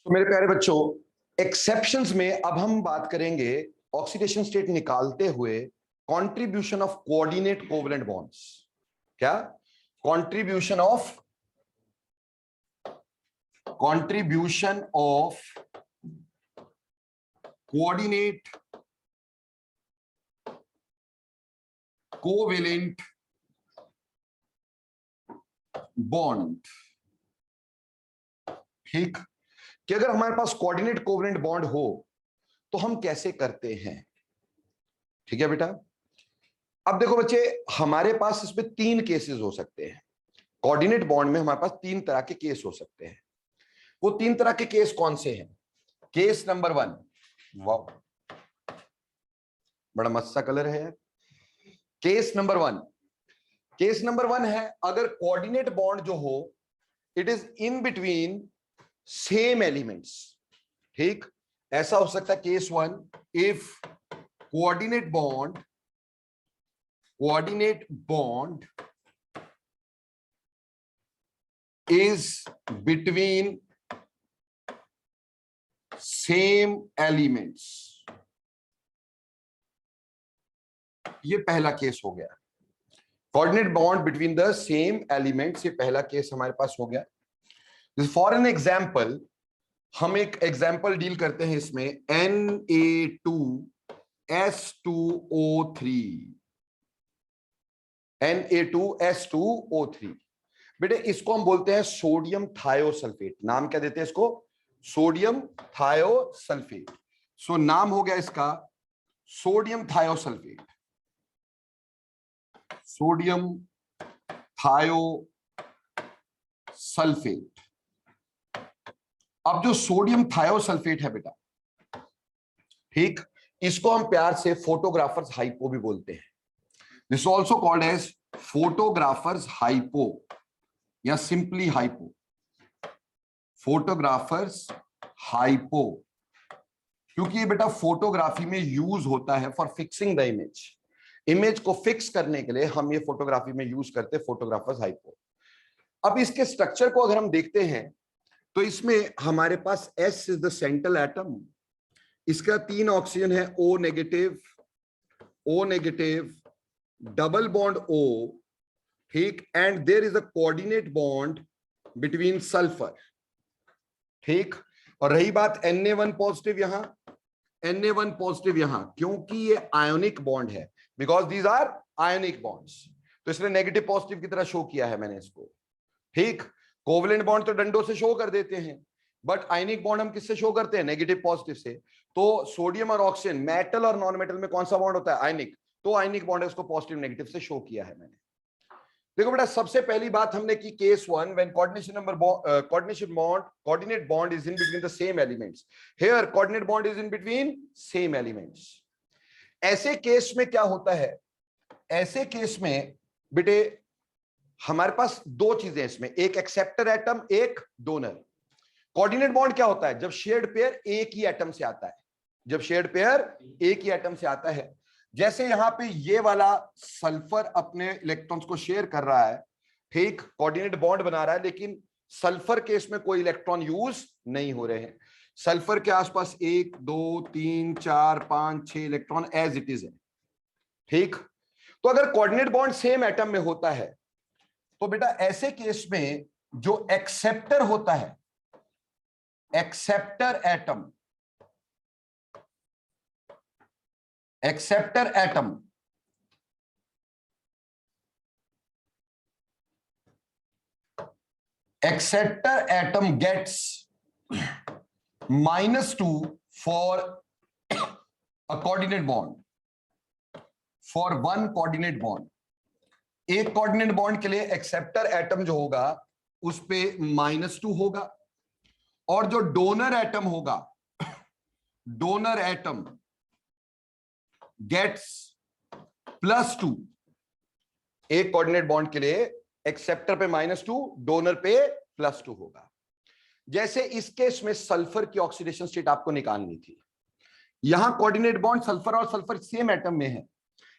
तो मेरे प्यारे बच्चों, एक्सेप्शंस में अब हम बात करेंगे ऑक्सीडेशन स्टेट निकालते हुए contribution of coordinate covalent bonds. क्या? Contribution of coordinate covalent bond. ठीक, कि अगर हमारे पास कोऑर्डिनेट कोवेलेंट बॉन्ड हो तो हम कैसे करते हैं। ठीक है बेटा, अब देखो बच्चे, हमारे पास इसमें तीन केसेस हो सकते हैं। कोऑर्डिनेट बॉन्ड में हमारे पास तीन तरह के केस हो सकते हैं। वो तीन तरह के केस कौन से हैं? केस नंबर 1, वाह बड़ा मस्त सा कलर है। केस नंबर 1 है अगर कोऑर्डिनेट बॉन्ड जो हो it is in between same elements. ठीक, ऐसा हो सकता है case 1, if coordinate bond is between same elements। ये पहला केस हो गया, coordinate bond between the same elements. ये पहला केस हमारे पास हो गया। फॉर एन एग्जाम्पल, हम एक एग्जाम्पल डील करते हैं इसमें, Na2S2O3। बेटे इसको हम बोलते हैं सोडियम थायोसल्फेट। नाम क्या देते हैं इसको? Sodium thiosulphate. सो नाम हो गया इसका सोडियम थायोसल्फेट। अब जो सोडियम थायोसल्फेट है बेटा, ठीक, इसको हम प्यार से फोटोग्राफर्स हाइपो भी बोलते हैं। This also called as photographers hypo या सिंपली हाइपो। फोटोग्राफर्स हाइपो क्योंकि ये बेटा फोटोग्राफी में यूज होता है फॉर फिक्सिंग द इमेज को फिक्स करने के लिए हम ये फोटोग्राफी में यूज करते हैं फोटोग्राफर्स हाइपो। अब इसके स्ट्रक्चर को अगर हम देखते हैं तो इसमें हमारे पास S is the central atom. इसका 3 ऑक्सीजन है, O negative, double bond O, ठीक, and there is a coordinate bond between sulphur. ठीक, और रही बात Na1 पॉजिटिव यहां, क्योंकि ये आयोनिक बॉन्ड है, because these are ionic bonds, तो इसलिए नेगेटिव पॉजिटिव की तरह शो किया है मैंने इसको। ठीक, कोवलेंट बॉन्ड तो डंडों से शो कर देते हैं, बट आयनिक बॉन्ड हम किससे शो करते हैं? नेगेटिव पॉजिटिव से। तो सोडियम और ऑक्सीजन, मेटल और नॉन मेटल में कौन सा बॉन्ड होता है? आयनिक। तो आयनिक बॉन्ड है, उसको पॉजिटिव नेगेटिव से शो किया है मैंने। देखो बेटा, सबसे पहली बात हमने की case 1, when coordinate bond is in between the same elements। Here coordinate bond is in between same elements। ऐसे केस में क्या होता है? ऐसे केस में बेटे हमारे पास दो चीजें इसमें, एक एक्सेप्टर एटम, एक डोनर। कोऑर्डिनेट बॉन्ड क्या होता है? जब शेयर्ड पेयर एक ही एटम से आता है, जैसे यहां पे ये वाला सल्फर अपने इलेक्ट्रॉन्स को शेयर कर रहा है, ठीक, कोऑर्डिनेट बॉन्ड बना रहा है, लेकिन सल्फर केस में कोई इलेक्ट्रॉन यूज नहीं हो रहे हैं। सल्फर के आसपास 1 2 3 4 5 6 इलेक्ट्रॉन एज इट इज है। ठीक, तो अगर कोऑर्डिनेट बॉन्ड सेम एटम में होता है तो बेटा ऐसे केस में जो एक्सेप्टर होता है, acceptor atom gets -2 for a coordinate bond, for one coordinate bond। एक कोऑर्डिनेट बॉन्ड के लिए एक्सेप्टर एटम जो होगा उस पे -2 होगा, और जो डोनर एटम होगा, डोनर एटम गेट्स +2। एक कोऑर्डिनेट बॉन्ड के लिए एक्सेप्टर पे -2, डोनर पे +2 होगा। जैसे इस केस में सल्फर की ऑक्सीडेशन स्टेट आपको निकालनी थी। यहां कोऑर्डिनेट बॉन्ड सल्फर और सल्फर सेम एटम में है,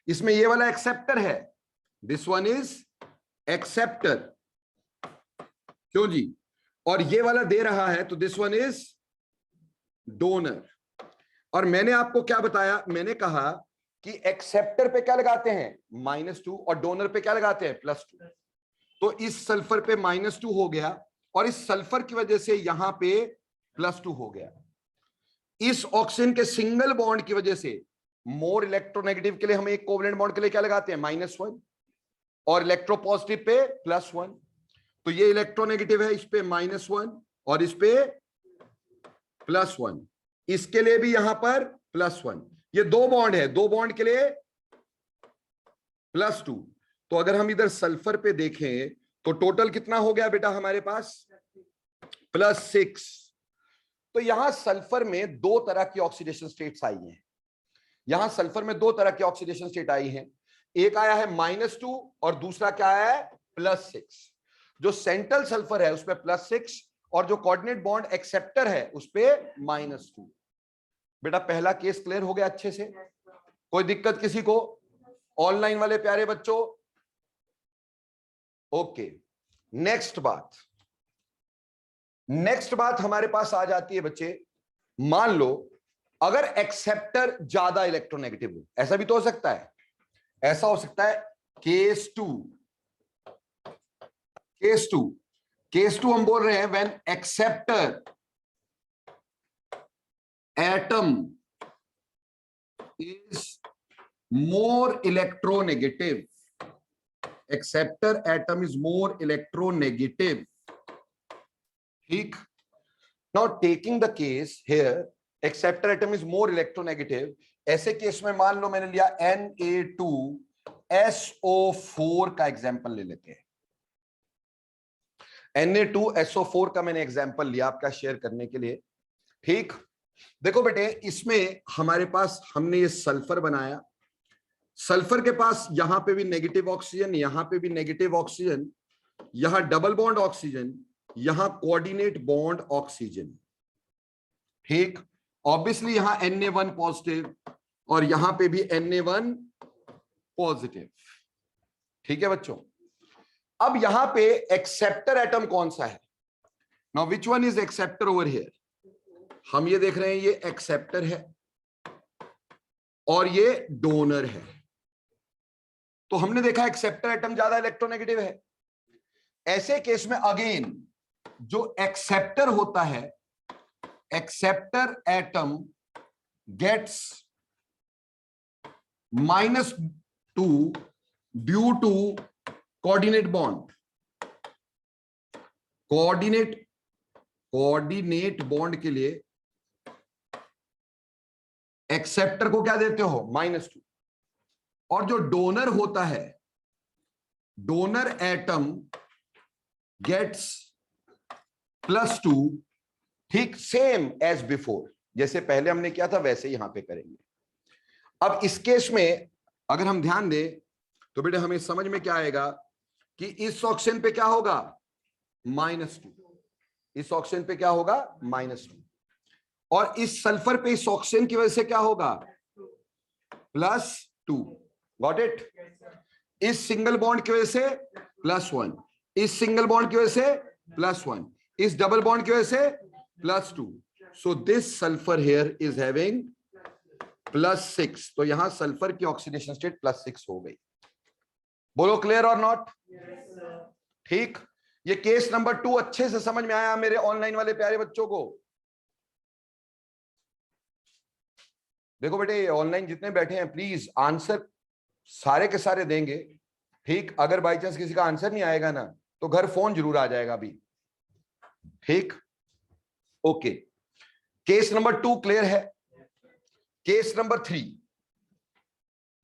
इसमें ये वाला एक्सेप्टर है, दिस वन इज एक्सेप्टर, क्यों जी, और ये वाला दे रहा है, तो दिस वन इज डोनर। और मैंने आपको क्या बताया, मैंने कहा कि एक्सेप्टर पे क्या लगाते हैं -2 और डोनर पे क्या लगाते हैं +2। तो इस सल्फर पे -2 हो गया और इस सल्फर की वजह से यहां पे +2 हो गया। इस ऑक्सीजन के सिंगल बॉन्ड की वजह से मोर इलेक्ट्रोनेगेटिव के लिए हम एक कोवेलेंट बॉन्ड के लिए क्या लगाते हैं -1 और इलेक्ट्रोपॉजिटिव पे +1। तो ये इलेक्ट्रोनेगेटिव है, इस पे -1 और इस पे +1, इसके लिए भी यहां पर +1। ये दो बॉन्ड है, दो बॉन्ड के लिए +2। तो अगर हम इधर सल्फर पे देखें तो टोटल कितना हो गया बेटा हमारे पास +6। तो यहां सल्फर में दो तरह की ऑक्सीडेशन स्टेट्स आई हैं। यहां सल्फर में दो तरह की ऑक्सीडेशन स्टेट आई हैं, एक आया है -2 और दूसरा क्या आया है +6। जो सेंट्रल सल्फर है उसपे +6 और जो कोऑर्डिनेट बॉन्ड एक्सेप्टर है उसपे -2। बेटा पहला केस क्लियर हो गया अच्छे से, कोई दिक्कत किसी को, ऑनलाइन वाले प्यारे बच्चों? ओके, नेक्स्ट बात हमारे पास आ जाती है बच्चे, मान लो अगर एक्सेप्टर ज्यादा इलेक्ट्रोनेगेटिव हो, ऐसा भी तो हो सकता है, ऐसा हो सकता है केस टू हम बोल रहे हैं when acceptor atom is more electronegative, acceptor atom is more electronegative. ठीक, now taking the case here acceptor atom is more electronegative, ऐसे केस में मान लो मैंने लिया Na2SO4 का एग्जांपल ले लेते हैं। Na2SO4 का मैंने एग्जांपल लिया आपका शेयर करने के लिए। ठीक, देखो बेटे इसमें हमारे पास हमने ये सल्फर बनाया, सल्फर के पास यहां पे भी नेगेटिव ऑक्सीजन, यहां पे भी नेगेटिव ऑक्सीजन, यहां डबल बॉन्ड ऑक्सीजन, यहां कोऑर्डिनेट बॉन्ड ऑक्सीजन। ठीक, ऑब्वियसली यहां Na1 पॉजिटिव और यहां पे भी Na1 पॉजिटिव। ठीक है बच्चों, अब यहां पे एक्सेप्टर एटम कौन सा है? Now which one is acceptor over here? हम ये देख रहे हैं ये एक्सेप्टर है और ये डोनर है। तो हमने देखा एक्सेप्टर एटम ज्यादा इलेक्ट्रोनेगेटिव है। ऐसे केस में अगेन जो एक्सेप्टर होता है, acceptor atom gets -2 due to coordinate bond. Coordinate bond के लिए एक्सेप्टर को क्या देते हो -2, और जो डोनर होता है, डोनर एटम गेट्स +2। ठीक, सेम एज बिफोर, जैसे पहले हमने किया था वैसे यहां पे करेंगे। अब इस केस में अगर हम ध्यान दें तो बेटे हमें समझ में क्या आएगा कि इस ऑक्सीजन पे क्या होगा -2, इस ऑक्सीजन पे क्या होगा -2, और इस सल्फर पे इस ऑक्सीजन की वजह से क्या होगा +2। Got it? इस सिंगल बॉन्ड की वजह से +1, इस सिंगल बॉन्ड की वजह से +1, इस डबल बॉन्ड की वजह से +2। So this sulphur here is having +6। तो यहां सल्फर की ऑक्सीडेशन स्टेट +6 हो गई। बोलो क्लियर और नॉट? ठीक, ये केस नंबर 2 अच्छे से समझ में आया मेरे ऑनलाइन वाले प्यारे बच्चों को? देखो बेटे ऑनलाइन जितने बैठे हैं प्लीज आंसर सारे के सारे देंगे। ठीक, अगर बाई चांस किसी का आंसर नहीं आएगा ना तो घर फोन जरूर आ जाएगा अभी। ठीक, ओके, केस नंबर 2 क्लियर है। Case number 3,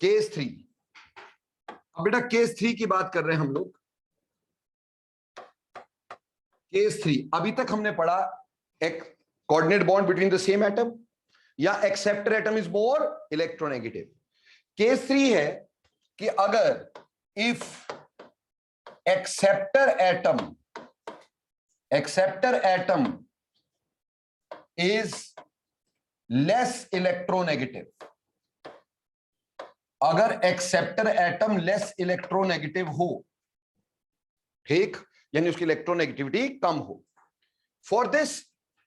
case 3। अब बेटा केस 3 की बात कर रहे हैं हम लोग। केस 3 अभी तक हमने पढ़ा एक coordinate bond between the same atom या acceptor atom is more electronegative. Case 3 है कि अगर if acceptor atom is less electronegative, अगर एक्सेप्टर एटम लेस इलेक्ट्रोनेगेटिव हो, ठीक, यानी उसकी इलेक्ट्रोनेगेटिविटी कम हो। For this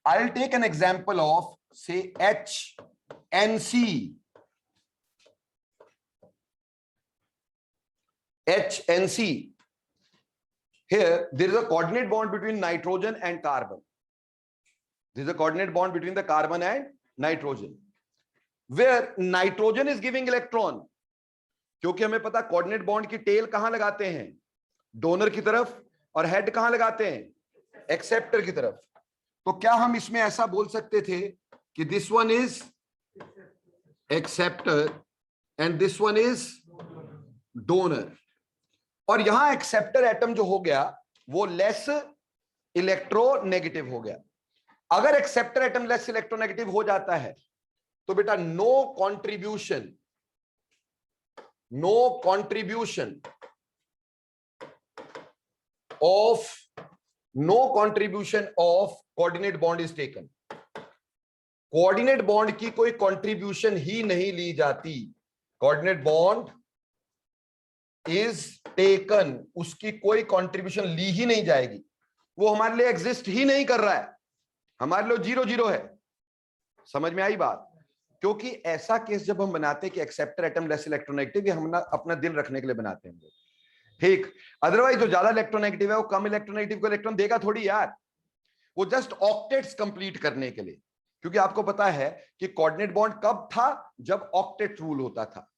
I will take an example of say HNC. HNC. Here, there is a coordinate bond between nitrogen and carbon. There is a coordinate bond between the carbon and nitrogen, where nitrogen is giving electron. क्योंकि हमें पता coordinate bond की tell कहां लगाते हैं, donor की तरफ, और हेड कहां लगाते हैं, एक्सेप्टर की तरफ. तो क्या हम इसमें ऐसा बोल सकते थे कि this one is acceptor and this one is donor, और यहां एक्सेप्टर एटम जो हो गया वो लेस इलेक्ट्रोनेगेटिव हो गया. अगर एक्सेप्टर एटम लेस इलेक्ट्रोनेगेटिव हो जाता है तो बेटा no contribution of coordinate bond is taken. Coordinate bond की कोई कंट्रीब्यूशन ही नहीं ली जाती. कोऑर्डिनेट बॉन्ड इज टेकन, उसकी कोई कंट्रीब्यूशन ली ही नहीं जाएगी. वो हमारे लिए एग्जिस्ट ही नहीं कर रहा है, हमारे लिए 0-0 है. समझ में आई बात? क्योंकि ऐसा केस जब हम बनाते हैं कि एक्सेप्टर एटम लेस इलेक्ट्रोनेगेटिव, ये हम अपना दिल रखने के लिए बनाते हैं, ठीक. अदरवाइज जो ज्यादा इलेक्ट्रोनेगेटिव है वो कम इलेक्ट्रोनेगेटिव को इलेक्ट्रॉन देगा थोड़ी यार, वो जस्ट ऑक्टेट्स कंप्लीट करने के लिए. क्योंकि आपको पता है कि कोऑर्डिनेट बॉन्ड कब था, जब ऑक्टेट रूल होता था.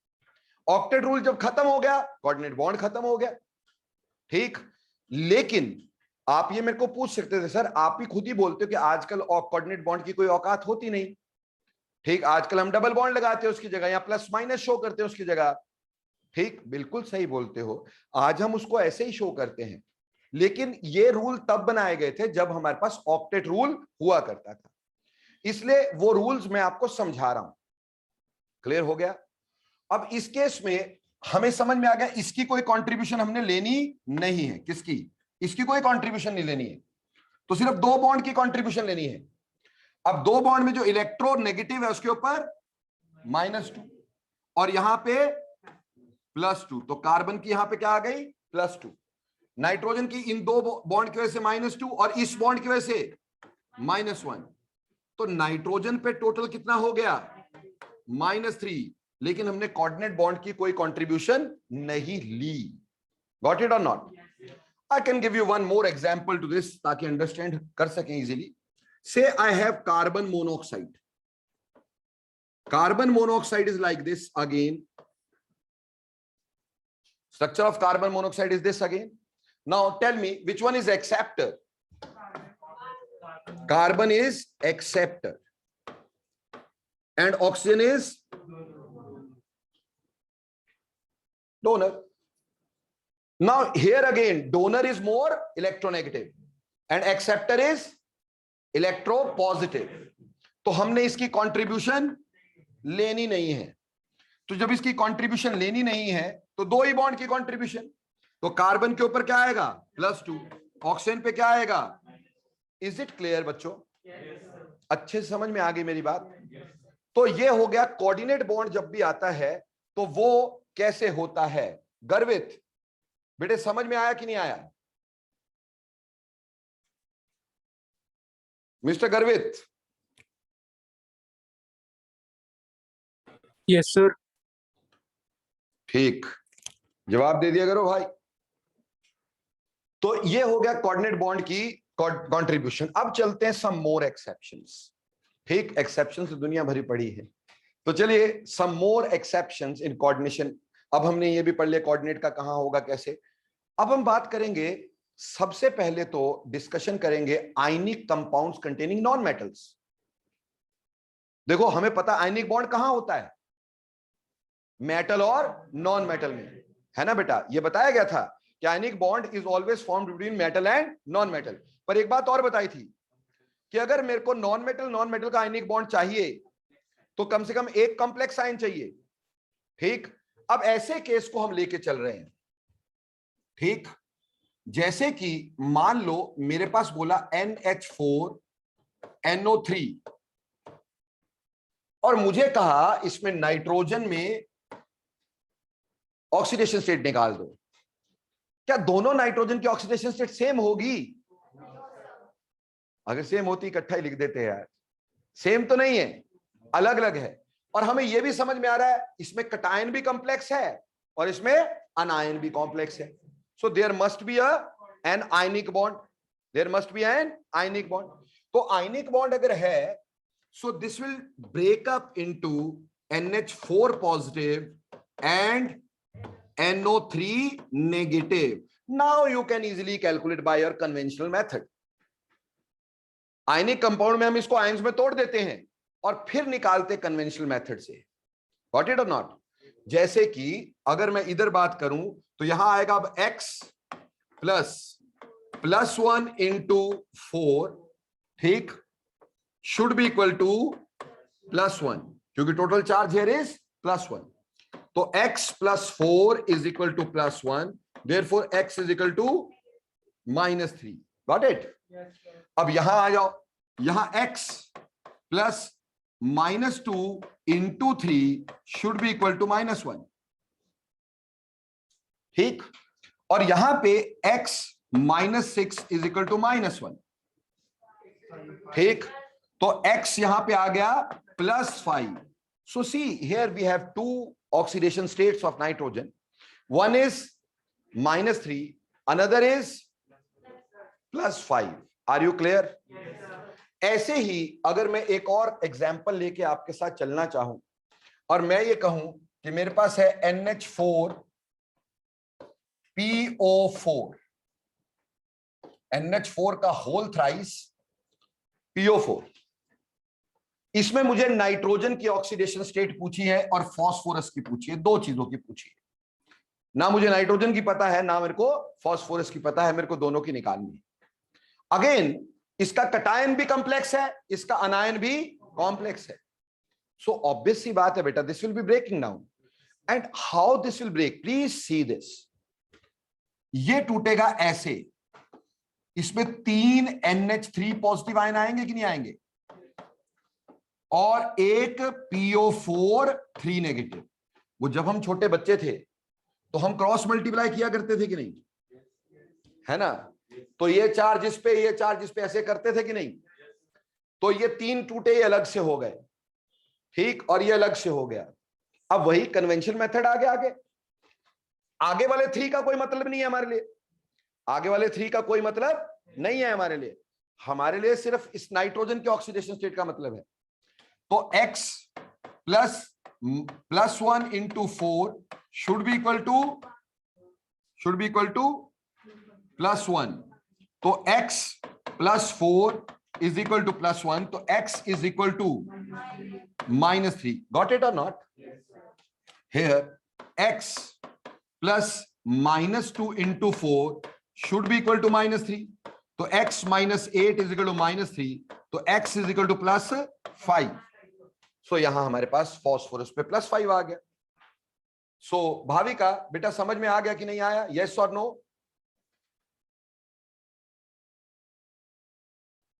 ऑक्टेट रूल जब खत्म हो गया, कोऑर्डिनेट बॉन्ड खत्म हो गया, ठीक. लेकिन आप ये मेरे को पूछ सकते थे, सर आप ही खुद ही बोलते हो कि आजकल कोऑर्डिनेट बॉन्ड की कोई औकात होती नहीं, ठीक. आजकल हम डबल बॉन्ड लगाते हैं उसकी जगह, या प्लस माइनस शो करते हैं उसकी जगह, ठीक. बिल्कुल सही बोलते हो, आज हम उसको ऐसे ही शो करते हैं. लेकिन ये रूल तब बनाए गए थे जब हमारे पास ऑक्टेट रूल हुआ करता था. इसलिए वो रूल्स मैं आपको समझा रहा हूं. क्लियर हो गया? अब इस केस में हमें समझ में आ गया इसकी कोई कंट्रीब्यूशन हमने लेनी नहीं है. किसकी? इसकी कोई कंट्रीब्यूशन नहीं लेनी है, तो सिर्फ दो बॉन्ड की कंट्रीब्यूशन लेनी है. अब दो बॉन्ड में जो इलेक्ट्रोनेगेटिव है उसके ऊपर -2 और यहां पे +2, तो कार्बन की यहां पे क्या आ गई, +2. नाइट्रोजन की इन दो बॉन्ड की वजह से -2 और इस बॉन्ड की वजह से -1. तो नाइट्रोजन पे टोटल कितना हो गया, -3. लेकिन हमने कोऑर्डिनेट बॉन्ड की कोई कंट्रीब्यूशन नहीं ली. गॉट इट और not? I can give you one more example to this ताकि अंडरस्टैंड कर सकें easily. Say I have carbon monoxide. Carbon monoxide is like this again. Structure of carbon monoxide is this again. Now tell me which one is acceptor? Carbon is acceptor and oxygen is donor. Now here again donor is more electronegative and acceptor is electro positive. तो हमने इसकी contribution लेनी नहीं है. तो जब इसकी contribution लेनी नहीं है तो दो ही बॉन्ड की कंट्रीब्यूशन. तो कार्बन के ऊपर क्या आएगा, +2. ऑक्सीजन पे क्या आएगा. इज इट क्लियर बच्चों? अच्छे से समझ में आ गई मेरी बात? तो ये हो गया कोऑर्डिनेट बॉन्ड जब भी आता है तो वो कैसे होता है. गर्वित बेटे समझ में आया कि नहीं आया? मिस्टर गर्वित? Yes sir. ठीक, जवाब दे दिया करो भाई. तो ये हो गया कोऑर्डिनेट बॉन्ड की कंट्रीब्यूशन. अब चलते हैं सम मोर एक्सेप्शंस. ठीक, एक्सेप्शंस तो दुनिया भरी पड़ी है, तो चलिए सम मोर एक्सेप्शंस इन कोऑर्डिनेशन. अब हमने ये भी पढ़ लिया कोऑर्डिनेट का कहां होगा कैसे. अब हम बात करेंगे, सबसे पहले तो डिस्कशन करेंगे ionic compounds containing non metals. देखो हमें पता आयनिक बॉन्ड कहां होता है, मेटल और नॉन मेटल में, है ना बेटा. ये बताया गया था कि ionic bond is always formed between metal and non metal. पर एक बात और बताई थी कि अगर मेरे को नॉन मेटल का आयनिक बॉन्ड चाहिए तो कम से कम एक कॉम्प्लेक्स आयन चाहिए. ठीक, अब ऐसे केस को हम लेके चल रहे हैं. ठीक, जैसे कि मान लो मेरे पास बोला NH4NO3 और मुझे कहा इसमें नाइट्रोजन में ऑक्सीडेशन स्टेट निकाल दो. क्या दोनों नाइट्रोजन की ऑक्सीडेशन स्टेट सेम होगी? अगर सेम होती इकट्ठा ही लिख देते यार. सेम तो नहीं है, अलग अलग है। और हमें यह भी समझ में आ रहा है इसमें कटायन भी कॉम्प्लेक्स है और इसमें अनायन भी कॉम्प्लेक्स है। So there must be an ionic bond, there must be an ionic bond. तो आयनिक बॉन्ड अगर है, so this will break up into NH4 positive and NO3 negative. Now you can easily calculate by your conventional method. Ionic compound में हम इसको ions में तोड़ देते हैं और फिर निकालते कन्वेंशनल मेथड से। गॉट इट और नॉट? जैसे कि अगर मैं इधर बात करूं तो यहां आएगा अब x प्लस 1 इंटू 4, ठीक, शुड बी इक्वल टू +1, क्योंकि टोटल चार्ज हियर इज +1। तो x plus 4 is equal to +1, therefore x is equal to -3। Got it? अब यहां आ जाओ, यहां x plus -2 into 3 should be equal to -1, ठीक। और यहां पे x -6 इज इक्वल टू -1, ठीक। तो x यहां पे आ गया +5। So see here we have two oxidation states of nitrogen, one is -3, another is +5। Are you clear? ऐसे ही अगर मैं एक और एग्जाम्पल लेके आपके साथ चलना चाहूं और मैं ये कहूं कि मेरे पास है NH4 PO4, NH4 का होल थ्राइस PO4, इसमें मुझे नाइट्रोजन की ऑक्सीडेशन स्टेट पूछी है और फास्फोरस की पूछी है, दो चीजों की पूछी है। ना मुझे नाइट्रोजन की पता है ना मेरे को फास्फोरस की पता है, मेरे को दोनों की निकालनी है। अगेन इसका कटायन भी कॉम्प्लेक्स है, इसका अनायन भी कॉम्प्लेक्स है। सो ऑब्वियस सी बात है बेटा, this will be breaking down. And how this will break, please see this. ये टूटेगा ऐसे, इसमें 3 NH3 पॉजिटिव आयन आएंगे कि नहीं आएंगे, और एक PO4 3 नेगेटिव। वो जब हम छोटे बच्चे थे तो हम क्रॉस मल्टीप्लाई किया करते थे कि नहीं, है ना? तो ये चार्ज इस पे, ये चार्ज इस पे, ऐसे करते थे कि नहीं? तो ये 3 टूटे, ये अलग से हो गए, ठीक, और ये अलग से हो गया। अब वही कन्वेंशन मेथड आ गया। आगे वाले 3 का कोई मतलब नहीं है हमारे लिए, आगे वाले 3 का कोई मतलब नहीं है हमारे लिए। हमारे लिए सिर्फ इस नाइट्रोजन के ऑक्सीडेशन स्टेट का मतलब है। तो x plus 1 into 4 should be equal to +1। तो x plus 4 is equal to +1, तो x is equal to -3। Got it और not? Here x plus -2 into 4 should be equal to -3, तो x -8 इज इक्वल टू -3, तो x is equal to +5। सो यहां हमारे पास phosphorus पे +5 आ गया। सो भाविका बेटा समझ में आ गया कि नहीं आया? यस और नो?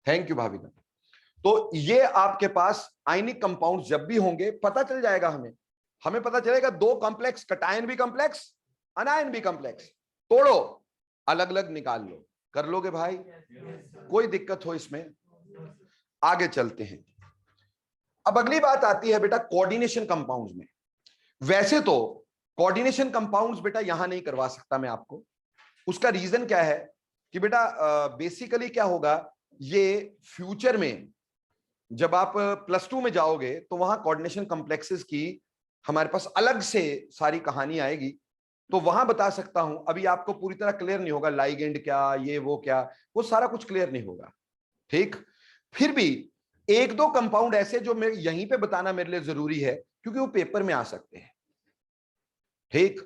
Thank you Bhavika. तो ये आपके पास आयनिक कंपाउंड जब भी होंगे पता चल जाएगा, हमें पता चलेगा दो कॉम्प्लेक्स, कटायन भी कॉम्प्लेक्स, अनायन भी कॉम्प्लेक्स, तोड़ो, अलग अलग निकाल लो। कर लोगे भाई? कोई दिक्कत हो इसमें? आगे चलते हैं। अब अगली बात आती है बेटा कोऑर्डिनेशन कंपाउंड्स में। वैसे तो कोऑर्डिनेशन कंपाउंड्स बेटा यहां नहीं करवा सकता मैं आपको। उसका रीजन क्या है कि बेटा बेसिकली क्या होगा, ये फ्यूचर में जब आप +2 में जाओगे तो वहां कोऑर्डिनेशन कॉम्प्लेक्सेस की हमारे पास अलग से सारी कहानी आएगी, तो वहां बता सकता हूं। अभी आपको पूरी तरह क्लियर नहीं होगा लाइगेंड क्या, ये वो क्या, वो सारा कुछ क्लियर नहीं होगा, ठीक। फिर भी एक दो कंपाउंड ऐसे जो मैं यहीं पे बताना मेरे लिए जरूरी है, क्योंकि वो पेपर में आ सकते हैं, ठीक।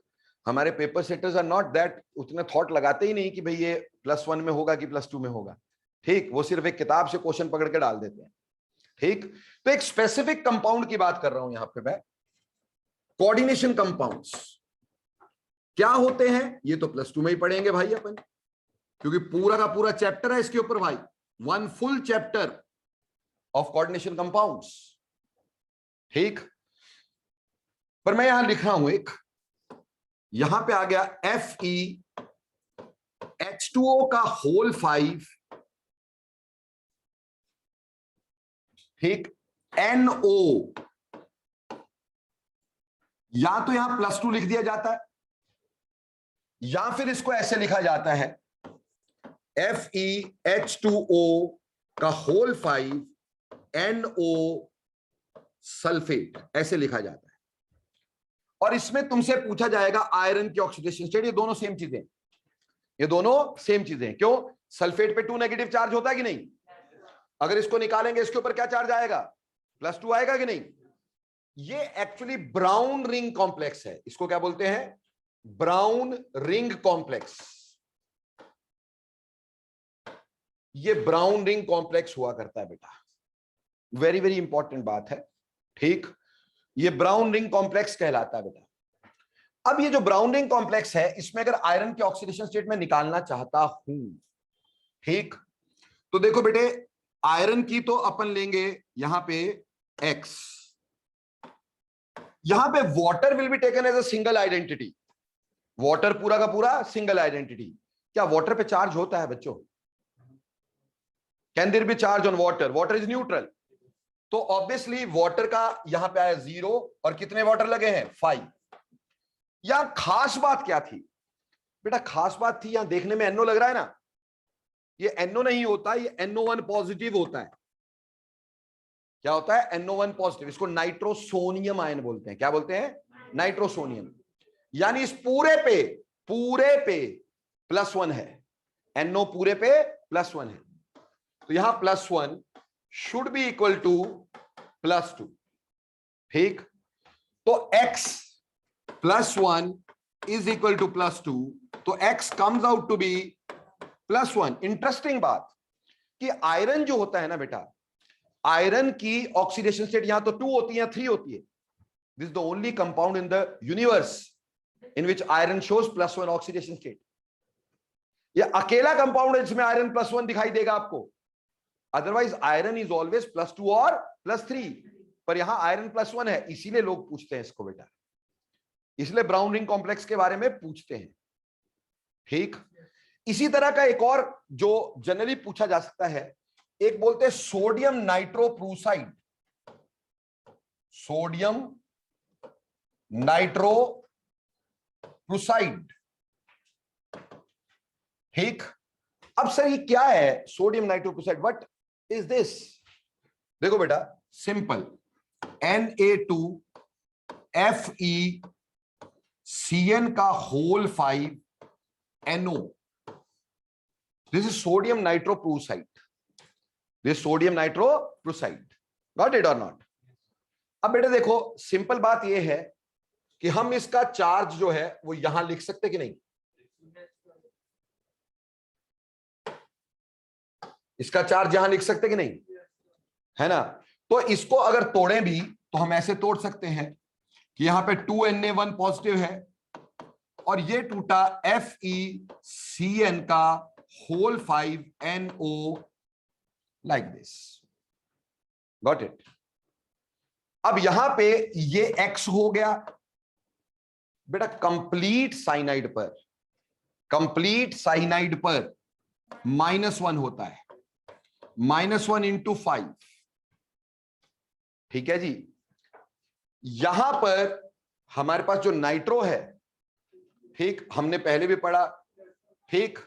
हमारे paper setters are not that, उतने थॉट लगाते ही नहीं कि भाई ये +1 में होगा कि +2 में होगा, ठीक। वो सिर्फ एक किताब से क्वेश्चन पकड़ के डाल देते हैं, ठीक। तो एक स्पेसिफिक कंपाउंड की बात कर रहा हूं यहां पे मैं। कोऑर्डिनेशन कंपाउंड्स क्या होते हैं ये तो +2 में ही पढ़ेंगे भाई अपन, क्योंकि पूरा का पूरा चैप्टर है इसके ऊपर भाई, 1 full chapter of coordination compounds, ठीक। पर मैं यहां लिख रहा हूं एक, यहां पे आ गया FeH2O का होल 5 ठीक, NO, या तो यहां +2 लिख दिया जाता है, या फिर इसको ऐसे लिखा जाता है FeH2O का होल 5 NO सल्फेट, ऐसे लिखा जाता है। और इसमें तुमसे पूछा जाएगा आयरन की ऑक्सीडेशन स्टेट। ये दोनों सेम चीजें, ये दोनों सेम चीजें। क्यों? सल्फेट पे 2 नेगेटिव चार्ज होता है कि नहीं? अगर इसको निकालेंगे इसके ऊपर क्या चार्ज आएगा? +2 आएगा कि नहीं? ये एक्चुअली ब्राउन रिंग कॉम्प्लेक्स है। इसको क्या बोलते हैं? Brown ring complex. ये ब्राउन रिंग कॉम्प्लेक्स हुआ करता है बेटा, वेरी वेरी इंपॉर्टेंट बात है। ठीक, ये ब्राउन रिंग कॉम्प्लेक्स कहलाता है बेटा। अब ये जो ब्राउन रिंग कॉम्प्लेक्स है, इसमें अगर आयरन की ऑक्सीडेशन स्टेट में निकालना चाहता हूं, ठीक, तो देखो बेटे, आयरन की तो अपन लेंगे यहां पे X, यहां पे water will be taken as a single identity. Water पूरा का पूरा सिंगल आइडेंटिटी। क्या वाटर पे चार्ज होता है बच्चों? Can there be charge on water? Water is neutral, तो ऑब्वियसली वाटर का यहां पे आया 0, और कितने वाटर लगे हैं? 5। यहां खास बात क्या थी बेटा? खास बात थी, यहां देखने में NO लग रहा है ना, ये NO नहीं होता, ये NO1 पॉजिटिव होता है। क्या होता है? NO1 positive. इसको नाइट्रोसोनियम आयन बोलते हैं। क्या बोलते हैं? नाइट्रोसोनियम। यानी इस पूरे पे +1 है, NO पूरे पे +1 है, तो यहां +1 शुड बी इक्वल टू +2। ठीक, तो X +1 इज इक्वल टू +2, तो X comes out to be +1। Interesting बात कि आयरन जो होता है ना बेटा, आयरन की ऑक्सीडेशन स्टेट यहां तो 2 होती है या 3 होती है। This is the only compound in the universe in which iron shows +1 oxidation state. यह अकेला कंपाउंड है जिसमें आयरन +1 दिखाई देगा आपको। अदरवाइज आयरन इज ऑलवेज +2 और +3, पर यहां आयरन +1 है, इसीलिए लोग पूछते हैं इसको बेटा, इसलिए ब्राउन रिंग कॉम्प्लेक्स के बारे में पूछते हैं। ठीक, इसी तरह का एक और जो जनरली पूछा जा सकता है, एक बोलते हैं सोडियम नाइट्रोप्रूसाइड। सोडियम नाइट्रोप्रूसाइड। ठीक, अब सर ये क्या है sodium nitroprusside? What is this? देखो बेटा, सिंपल, Na2FeCN का whole 5 NO, this is sodium nitroprusside. This sodium nitroprusside, got it और नॉट? अब बेटा देखो, सिंपल बात यह है कि हम इसका चार्ज जो है वो यहां लिख सकते कि नहीं? इसका चार्ज यहां लिख सकते कि नहीं? है ना? तो इसको अगर तोड़ें भी तो हम ऐसे तोड़ सकते हैं कि यहां पे 2Na1 पॉजिटिव है, और ये टूटा FeCN का whole 5 NO like this. Got it? अब यहां पे ये X हो गया बेटा। कंप्लीट साइनाइड पर, कंप्लीट साइनाइड पर -1 होता है, -1 × 5। ठीक है जी। यहां पर हमारे पास जो नाइट्रो है, ठीक, हमने पहले भी पढ़ा, ठीक,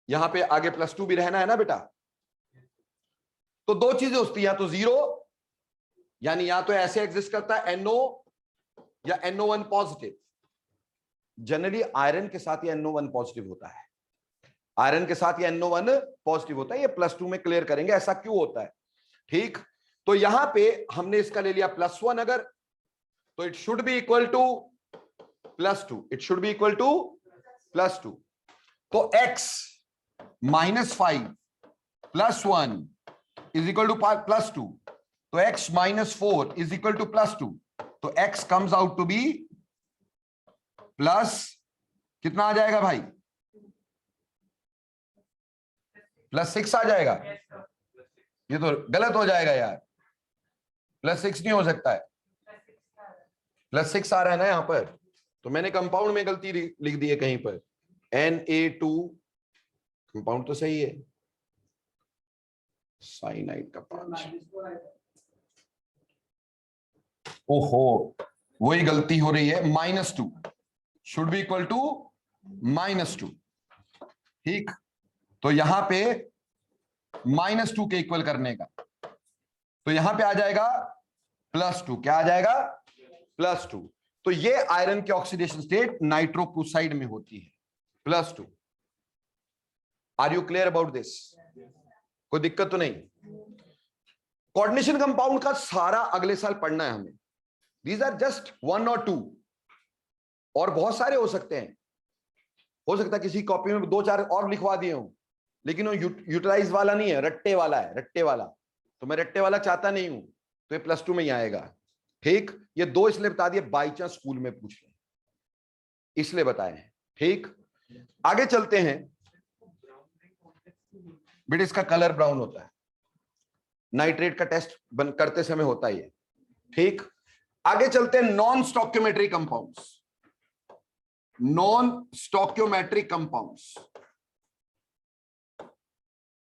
यहां पे आगे +2 भी रहना है ना बेटा। तो दो चीजें होती हैं, या तो 0, यानी या तो ऐसे एग्जिस्ट करता है NO, या NO1 पॉजिटिव। जनरली आयरन के साथ ये NO1 पॉजिटिव होता है, आयरन के साथ ये NO1 पॉजिटिव होता है। ये +2 में क्लियर करेंगे ऐसा क्यों होता है। ठीक, तो यहां पे हमने इसका ले लिया +1, अगर तो it should be equal to +2, it should be equal to +2। तो X -5 +1 इज इक्वल टू +2, तो X -4 इज इक्वल टू +2, तो X comes out to be plus, कितना आ जाएगा भाई? +6 आ जाएगा। ये तो गलत हो जाएगा यार, +6 नहीं हो सकता है, +6 आ रहा है ना यहां पर, तो मैंने कंपाउंड में गलती लिख दी है कहीं पर। Na2 कंपाउंड तो सही है, साइनाइड का 5, ओहो, वही गलती हो रही है, -2 शुड बी इक्वल टू -2। ठीक, तो यहां पे -2 के इक्वल करने का, तो यहां पे आ जाएगा +2। क्या आ जाएगा? +2। तो ये आयरन की ऑक्सीडेशन स्टेट नाइट्रोक्लोराइड में होती है, +2। Are you clear about this? कोई दिक्कत तो नहीं? कोऑर्डिनेशन कंपाउंड का सारा अगले साल पढ़ना है हमें। दीज आर जस्ट 1 और 2, और बहुत सारे हो सकते हैं। हो सकता है किसी कॉपी में 2-4 और लिखवा दिए हूं, लेकिन वो यूटिलाइज वाला नहीं है, रट्टे वाला है, रट्टे वाला। तो मैं रट्टे वाला चाहता नहीं हूं, तो ये +2 में ही आएगा। ठीक, ये 2 इसलिए बता दिए, बाई चांस स्कूल में पूछ ले, इसलिए बताए हैं। ठीक, आगे चलते हैं। बेटा इसका कलर ब्राउन होता है, नाइट्रेट का टेस्ट करते समय होता ही है। ठीक, आगे चलते हैं non stoichiometric compounds. Non stoichiometric compounds,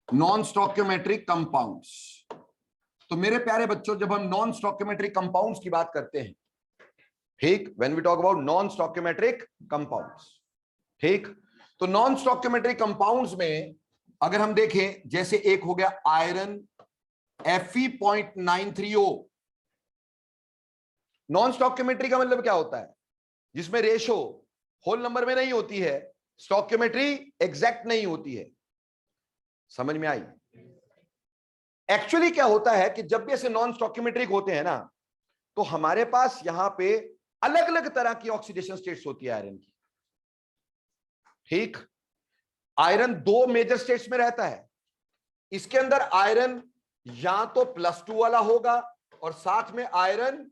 non stoichiometric compounds. तो मेरे प्यारे बच्चों, जब हम नॉन स्टोइकियोमेट्रिक कंपाउंड्स की बात करते हैं, ठीक, when we talk about non stoichiometric compounds, ठीक, तो नॉन स्टोइकियोमेट्रिक कंपाउंड्स में अगर हम देखें, जैसे एक हो गया आयरन Fe.930। नॉन स्टोइकियोमेट्री का मतलब क्या होता है? जिसमें रेशो होल नंबर में नहीं होती है, स्टोइकियोमेट्री एग्जैक्ट नहीं होती है। समझ में आई? एक्चुअली क्या होता है कि जब भी ऐसे नॉन स्टोइकियोमेट्रिक होते हैं ना, तो हमारे पास यहां पे अलग अलग तरह की ऑक्सीडेशन स्टेट्स होती है आयरन की। ठीक, आयरन 2 मेजर स्टेट्स में रहता है। इसके अंदर आयरन या तो +2 वाला होगा और साथ में आयरन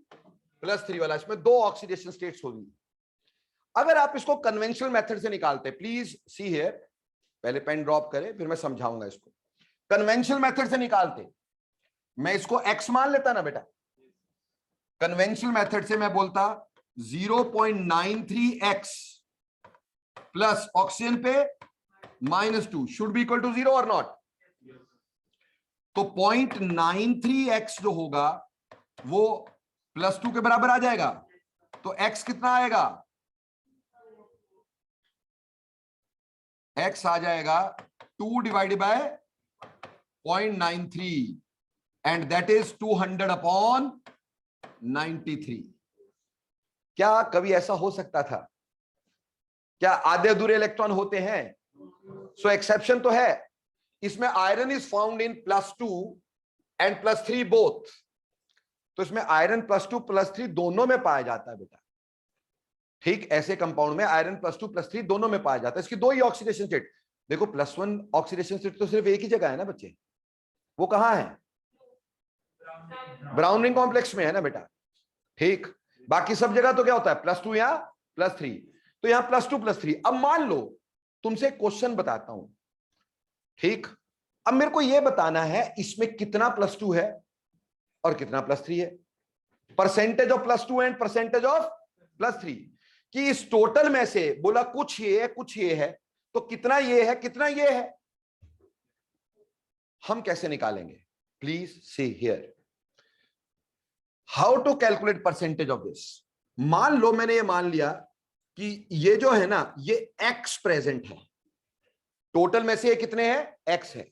+3 वाला, इसमें 2 ऑक्सीडेशन स्टेट्स होगी। अगर आप इसको कन्वेंशनल मेथड से निकालते, प्लीज सी हियर, पहले पेन ड्रॉप करें फिर मैं समझाऊंगा इसको। कन्वेंशनल मेथड से निकालते, मैं इसको x मान लेता ना बेटा, कन्वेंशनल मेथड से मैं बोलता 0.93x प्लस ऑक्सीजन पे -2 शुड बी इक्वल टू 0 और नॉट। तो 0.93x जो होगा वो +2 के बराबर आ जाएगा। तो x कितना आएगा? x आ जाएगा 2 divided by 0.93 and that is 200/93। क्या कभी ऐसा हो सकता था? क्या आधे अधूरे इलेक्ट्रॉन होते हैं? सो एक्सेप्शन तो है। इसमें iron is found in +2 and +3 both. तो इसमें आयरन +2 +3 दोनों में पाया जाता है बेटा। ठीक, ऐसे कंपाउंड में आयरन +2 +3 दोनों में पाया जाता है। इसकी 2 ही ऑक्सीडेशन स्टेट। देखो +1 ऑक्सीडेशन स्टेट तो सिर्फ एक ही जगह है ना बच्चे, वो कहां है? ब्राउन रिंग कॉम्प्लेक्स में है ना बेटा। ठीक, बाकी सब जगह तो क्या होता है? +2 या +3। तो यहां +2 +3। अब मान लो तुमसे क्वेश्चन बताता हूं। ठीक, अब मेरे को यह बताना है इसमें कितना +2 है और कितना +3 है, percentage of +2 and percentage of +3, कि इस टोटल में से बोला कुछ ये है कुछ ये है, तो कितना ये है कितना ये है, हम कैसे निकालेंगे? Please see here how to calculate percentage of this. मान लो मैंने ये मान लिया कि ये जो है ना, ये x प्रेजेंट है, टोटल में से ये कितने हैं? x है।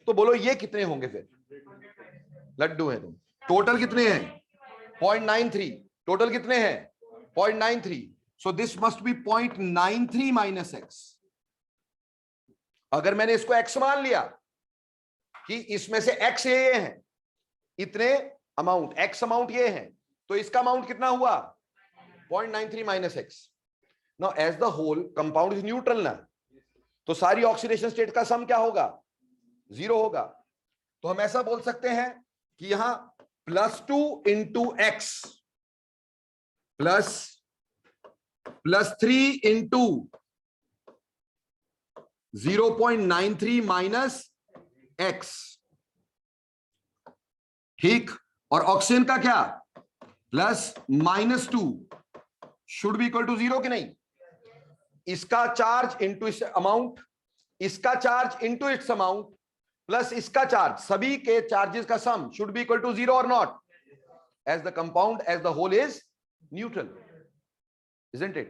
तो बोलो ये कितने होंगे? फिर लड्डू है तुम। टोटल कितने हैं? 0.93। टोटल कितने हैं? 0.93। So this must be 0.93 minus x। अगर मैंने इसको x मान लिया कि इसमें से x ये हैं, इतने अमाउंट x अमाउंट ये है, तो इसका अमाउंट कितना हुआ? 0.93 minus x। Now as the whole compound is neutral ना, तो सारी ऑक्सीडेशन स्टेट का सम क्या होगा? 0 होगा। तो हम ऐसा बोल सकते हैं कि यहां +2 into x plus +3 into 0.93 minus x। ठीक, और ऑक्सीजन का क्या? +-2 शुड बी इक्वल टू 0 कि नहीं? इसका चार्ज इंटू इस अमाउंट, इसका charge into its amount plus इसका चार्ज, सभी के चार्जेस का sum should be equal to 0 और not. as the compound as the whole is neutral, isn't it?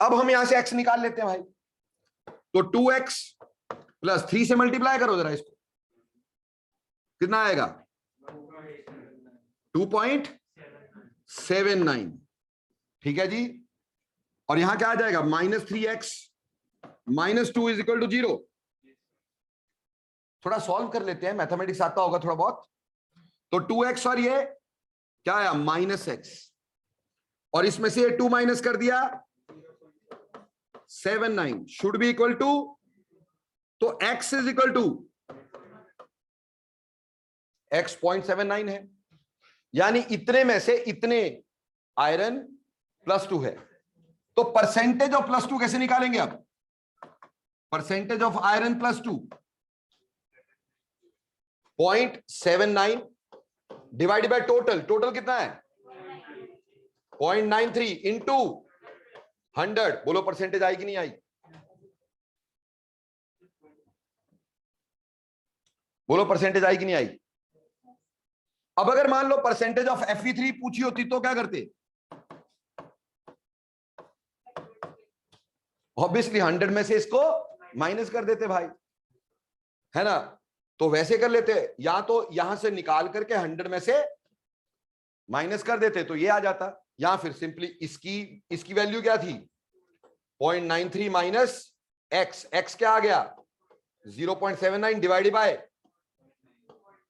अब हम यहां से x निकाल लेते हैं भाई, तो 2x प्लस 3 से मल्टीप्लाई करो जरा इसको, कितना आएगा 2.79, ठीक है जी। और यहां क्या आ जाएगा -3x -2 इज इक्वल टू 0। थोड़ा सॉल्व कर लेते हैं, मैथमेटिक्स आता होगा थोड़ा बहुत। तो 2x और ये क्या आया -x, और इसमें से 2 माइनस कर दिया 79 शुड बी इक्वल टू, तो x is equal to x 0.79 है, यानी इतने में से इतने आयरन +2 है। तो परसेंटेज ऑफ +2 कैसे निकालेंगे आप? Percentage of iron +2 0.79 divide by total, total कितना है 0.93 इंटू 100। बोलो परसेंटेज आई कि नहीं आई? बोलो परसेंटेज आई कि नहीं आई? अब अगर मान लो परसेंटेज ऑफ Fe3 पूछी होती तो क्या करते? ऑब्वियसली 100 में से इसको माइनस कर देते भाई, है ना। तो वैसे कर लेते, या तो यहां से निकाल करके 100 में से माइनस कर देते तो ये आ जाता, या फिर सिंपली इसकी वैल्यू क्या थी 0.93 माइनस x क्या आ गया 0.79 डिवाइडेड बाय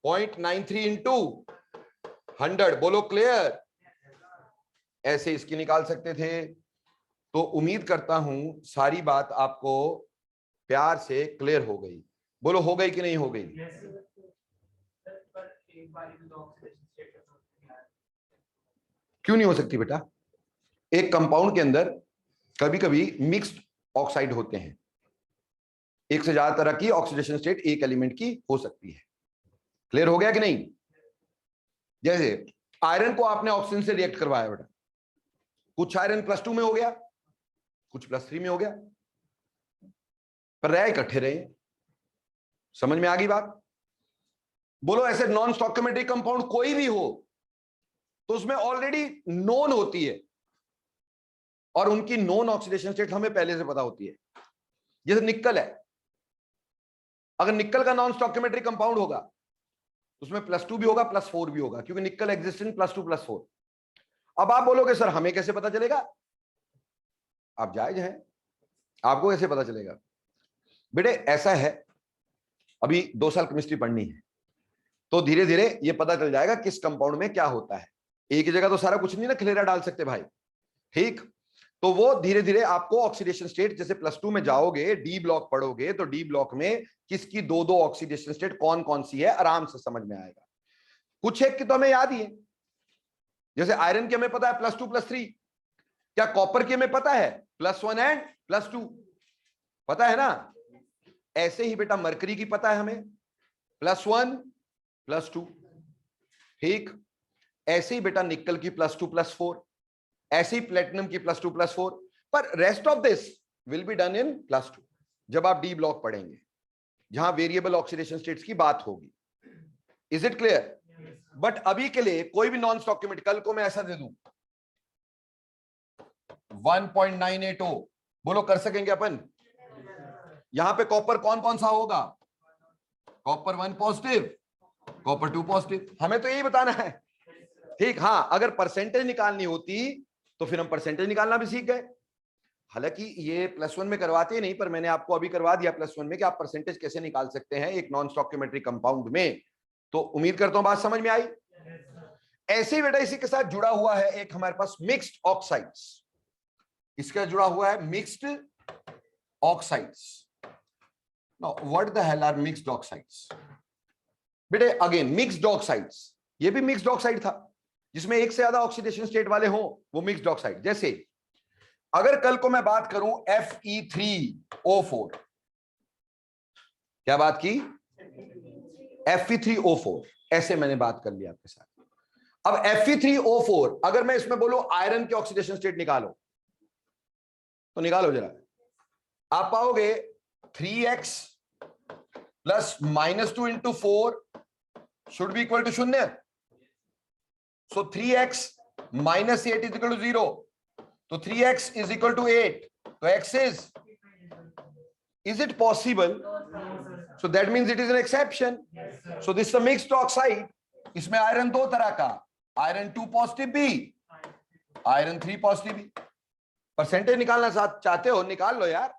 0.93 इंटू 100। बोलो क्लियर? ऐसे इसकी निकाल सकते थे। तो उम्मीद करता हूं सारी बात आपको प्यार से क्लियर हो गई। बोलो हो गई कि नहीं हो गई? क्यों नहीं हो सकती बेटा? एक कंपाउंड के अंदर कभी कभी मिक्स्ड ऑक्साइड होते हैं, एक से ज्यादा तरह की ऑक्सीडेशन स्टेट एक एलिमेंट की हो सकती है। क्लियर हो गया कि नहीं? जैसे आयरन को आपने ऑक्सीजन से रिएक्ट करवाया बेटा, कुछ आयरन +2 में हो गया, कुछ +3 में हो गया, पर रहे इकट्ठे रहे। समझ में आ गई बात? बोलो ऐसे नॉन स्टोइकोमेट्रिक कंपाउंड कोई भी हो तो उसमें ऑलरेडी नोन होती है, और उनकी नोन ऑक्सीडेशन स्टेट हमें पहले से पता होती है। जैसे निक्कल है, अगर निक्कल का नॉन स्टोइकोमेट्रिक कंपाउंड होगा उसमें +2 भी होगा +4 भी होगा, क्योंकि निक्कल एग्जिस्टेंट +2 +4। अब आप बोलोगे सर हमें कैसे पता चलेगा? आप जायज हैं, आपको कैसे पता चलेगा? बेटे ऐसा है, अभी 2 साल केमिस्ट्री पढ़नी है तो धीरे धीरे ये पता चल जाएगा किस कंपाउंड में क्या होता है। एक ही जगह तो सारा कुछ नहीं ना खिलेरा डाल सकते भाई, ठीक? तो वो धीरे धीरे आपको ऑक्सीडेशन स्टेट, जैसे +2 में जाओगे डी ब्लॉक पढ़ोगे तो डी ब्लॉक में किसकी 2-2 ऑक्सीडेशन स्टेट कौन कौन सी है आराम से समझ में आएगा। कुछ एक की तो हमें याद ही है, जैसे आयरन की हमें पता है +2 +3, क्या कॉपर की हमें पता है +1 एंड +2, पता है ना? ऐसे ही बेटा मरकरी की पता है हमें +1 +2, ठीक? ऐसे ही बेटा निकल की +2 +4, ऐसे ही प्लेटिनम की +2 +4, पर rest of this will be done in +2 जब आप डी ब्लॉक पढ़ेंगे, जहां वेरिएबल ऑक्सीडेशन स्टेट्स की बात होगी। Is it clear? बट अभी के लिए कोई भी नॉन स्टोइकोमेट्रिक, कल को मैं ऐसा दे दूं 1.980, बोलो कर सकेंगे अपन? यहां पे कॉपर कौन कौन सा होगा? कॉपर 1 पॉजिटिव, कॉपर 2 पॉजिटिव, हमें तो यही बताना है, ठीक? हाँ, अगर परसेंटेज निकालनी होती तो फिर हम परसेंटेज निकालना भी सीख गए। हालांकि ये +1 में करवाते ही नहीं, पर मैंने आपको अभी करवा दिया +1 में कि आप परसेंटेज कैसे निकाल सकते हैं एक नॉन स्टोइकोमेट्रिक कंपाउंड में। तो उम्मीद करता हूं बात समझ में आई। ऐसे ही बेटा इसी के साथ जुड़ा हुआ है एक हमारे पास मिक्स्ड ऑक्साइड्स, इसका जुड़ा हुआ है mixed oxides. Now what the hell are mixed oxides? बेटे अगेन मिक्स्ड ऑक्साइड्स, ये भी मिक्स्ड ऑक्साइड था जिसमें एक से ज्यादा ऑक्सीडेशन स्टेट वाले हो, वो मिक्स्ड ऑक्साइड। जैसे अगर कल को मैं बात करूं Fe3O4, क्या बात की? Fe3O4, ऐसे मैंने बात कर ली आपके साथ। अब Fe3O4 अगर मैं इसमें बोलूं आयरन की ऑक्सीडेशन स्टेट निकालो, तो निकालो जरा, आप पाओगे 3x + -2 × 4 should be equal to 0। So 3x minus 8 is equal to 0, तो 3x इज इक्वल टू 8, तो x is it possible? So that means it is an exception. So this is a mixed oxide. इसमें iron दो तरह का, iron 2 positive बी, iron 3 positive बी। Percentage निकालना चाहते हो निकाल लो यार,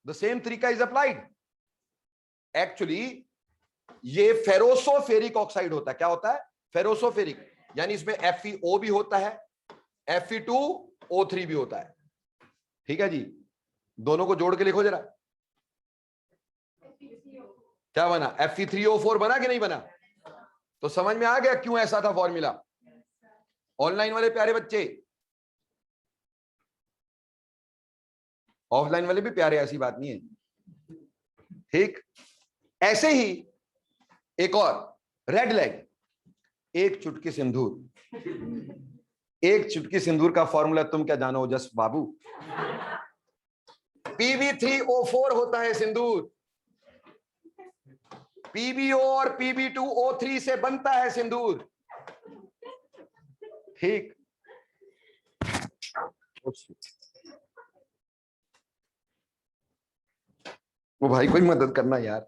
द सेम तरीका इज अप्लाइड। एक्चुअली ये फेरोसोफेरिक ऑक्साइड होता है। क्या होता है? फेरोसोफेरिक, यानी इसमें FeO भी होता है, Fe2O3 भी होता है। ठीक है जी, दोनों को जोड़ के लिखो जरा, क्या बना? Fe3O4 बना कि नहीं बना? तो समझ में आ गया क्यों ऐसा था फॉर्मूला। ऑनलाइन वाले प्यारे बच्चे, ऑफलाइन वाले भी प्यारे, ऐसी बात नहीं है। ठीक, ऐसे ही एक और रेड लेड, एक चुटकी सिंदूर। एक चुटकी सिंदूर का फॉर्मूला तुम क्या जानो जस बाबू? Pb3O4 होता है सिंदूर, PbO और Pb2O3 से बनता है सिंदूर। ठीक, वो भाई कोई मदद करना यार,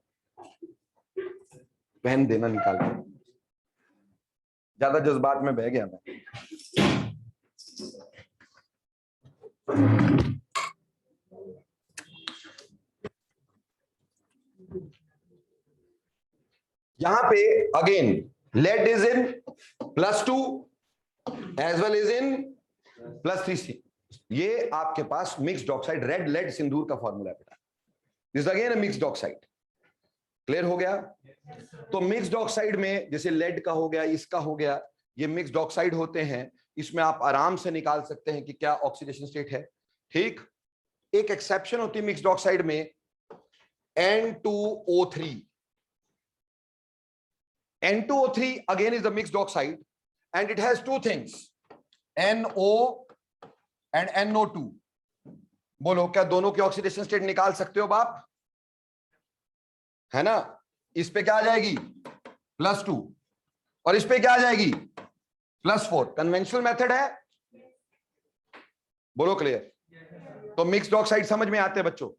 पेन देना निकाल के, ज्यादा जज्बात में बह गया मैं। यहां पे again lead is in +2 as well is in +3C। ये आपके पास मिक्स्ड ऑक्साइड रेड लेड सिंदूर का फॉर्मूला है बेटा। This again a mixed oxide. Clear हो गया? तो मिक्स्ड ऑक्साइड में जैसे लेड का हो गया, इसका हो गया, ये मिक्स्ड ऑक्साइड होते हैं। इसमें आप आराम से निकाल सकते हैं कि क्या ऑक्सीडेशन स्टेट है। ठीक, एक एक्सेप्शन होती है मिक्स्ड ऑक्साइड में, N2O3। N2O3 again is a mixed oxide and it has two things, NO and NO2। बोलो क्या दोनों की ऑक्सीडेशन स्टेट निकाल सकते हो बाप? है ना? इस पे क्या आ जाएगी? +2, और इस पे क्या आ जाएगी? +4। कन्वेंशनल मेथड है, बोलो क्लियर? तो मिक्स्ड ऑक्साइड समझ में आते हैं बच्चों?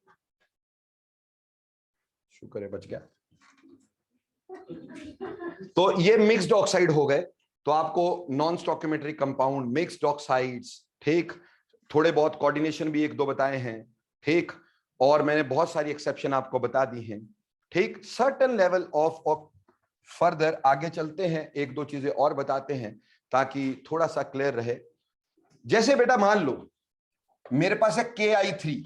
शुक्र है बच गया। तो ये मिक्स्ड ऑक्साइड हो गए। तो आपको non stoichiometric compound, mixed oxides, ठीक, थोड़े बहुत कोऑर्डिनेशन भी एक दो बताए हैं। ठीक, और मैंने बहुत सारी एक्सेप्शन आपको बता दी हैं। ठीक, सर्टेन लेवल ऑफ फर्दर आगे चलते हैं, एक दो चीजें और बताते हैं ताकि थोड़ा सा क्लियर रहे। जैसे बेटा मान लो मेरे पास है KI3।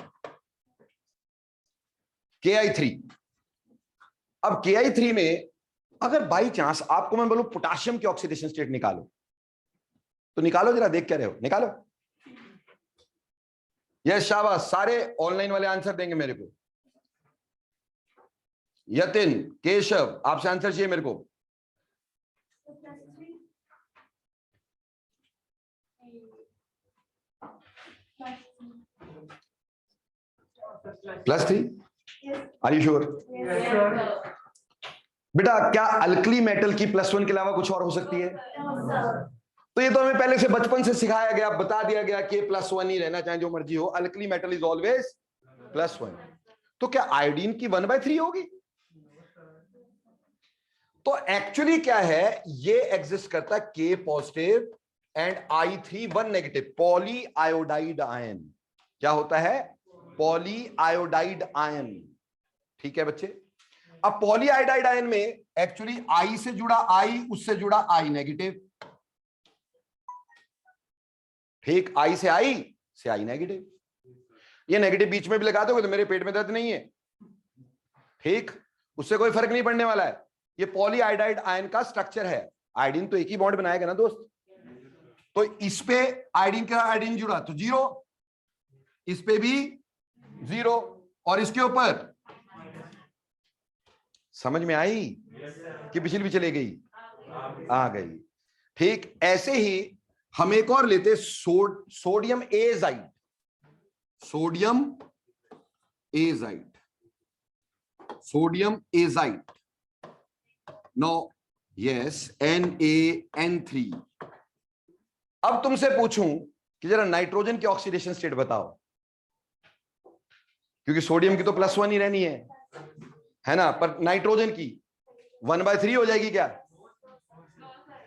अब KI3 में अगर बाई चांस आपको मैं बोलूं पोटाशियम की ऑक्सीडेशन स्टेट निकालो, तो निकालो जरा, देख क्या रहे हो, निकालो। यस शाबाश, सारे ऑनलाइन वाले आंसर देंगे मेरे को। यतिन, केशव, आपसे आंसर चाहिए मेरे को। +3, आर यू श्योर? बेटा क्या अल्कली मेटल की +1 के अलावा कुछ और हो सकती है? तो ये तो हमें पहले से बचपन से सिखाया गया, बता दिया गया कि +1 ही रहना, चाहे जो मर्जी हो, अल्कली मेटल इज ऑलवेज +1। तो क्या आयोडीन की 1/3 होगी? तो एक्चुअली क्या है, ये एग्जिस्ट करता है K positive and I3 1 negative, poly iodide ion. क्या होता है? Poly iodide ion. ठीक है बच्चे? अब पॉली आयोडाइड आयन में एक्चुअली I से जुड़ा I, उससे जुड़ा I नेगेटिव। ठीक, I से I नेगेटिव। ये नेगेटिव बीच में भी लगा दोगे तो मेरे पेट में दर्द नहीं है। ठीक, उससे कोई फर्क नहीं पड़ने वाला है। ये पॉली आयोडाइड आयन का स्ट्रक्चर है। आयोडीन तो एक ही बॉन्ड बनाएगा ना दोस्त, तो इस पे आयोडीन का आयोडीन जुड़ा तो 0, इस पे भी 0, और इसके ऊपर समझ में आई कि पिछली भी चली गई? आ गई। ठीक, ऐसे ही हम एक और लेते sodium azide. Sodium azide, sodium azide. No, yes, NaN3। अब तुमसे पूछूं कि जरा नाइट्रोजन की ऑक्सीडेशन स्टेट बताओ, क्योंकि सोडियम की तो +1 ही रहनी है ना, पर नाइट्रोजन की 1/3 हो जाएगी क्या?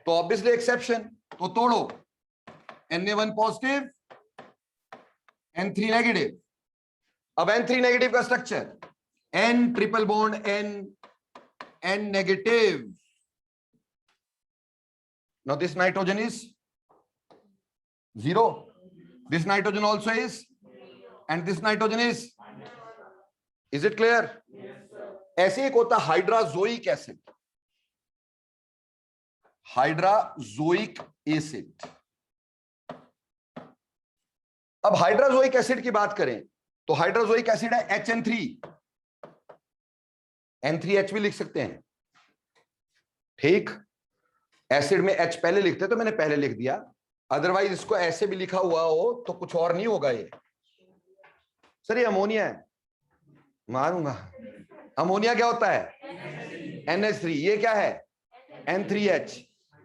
तो ऑब्वियसली एक्सेप्शन, तो तोड़ो, Na1 पॉजिटिव, N3 नेगेटिव। अब N3 नेगेटिव का structure N triple bond N negative. Now this nitrogen is 0, this nitrogen also is, and this nitrogen is it clear? ऐसे एक होता हाइड्राजोइक एसिड, हाइड्राजोइक एसिड। अब hydrazoic acid की बात करें तो हाइड्राजोइक एसिड है HN3, N3H भी लिख सकते हैं, ठीक। एसिड में H पहले लिखते तो मैंने पहले लिख दिया, अदरवाइज इसको ऐसे भी लिखा हुआ हो तो कुछ और नहीं होगा ये। सर ये अमोनिया है, मारूंगा। अमोनिया क्या होता है? NH3। ये क्या है? N3H।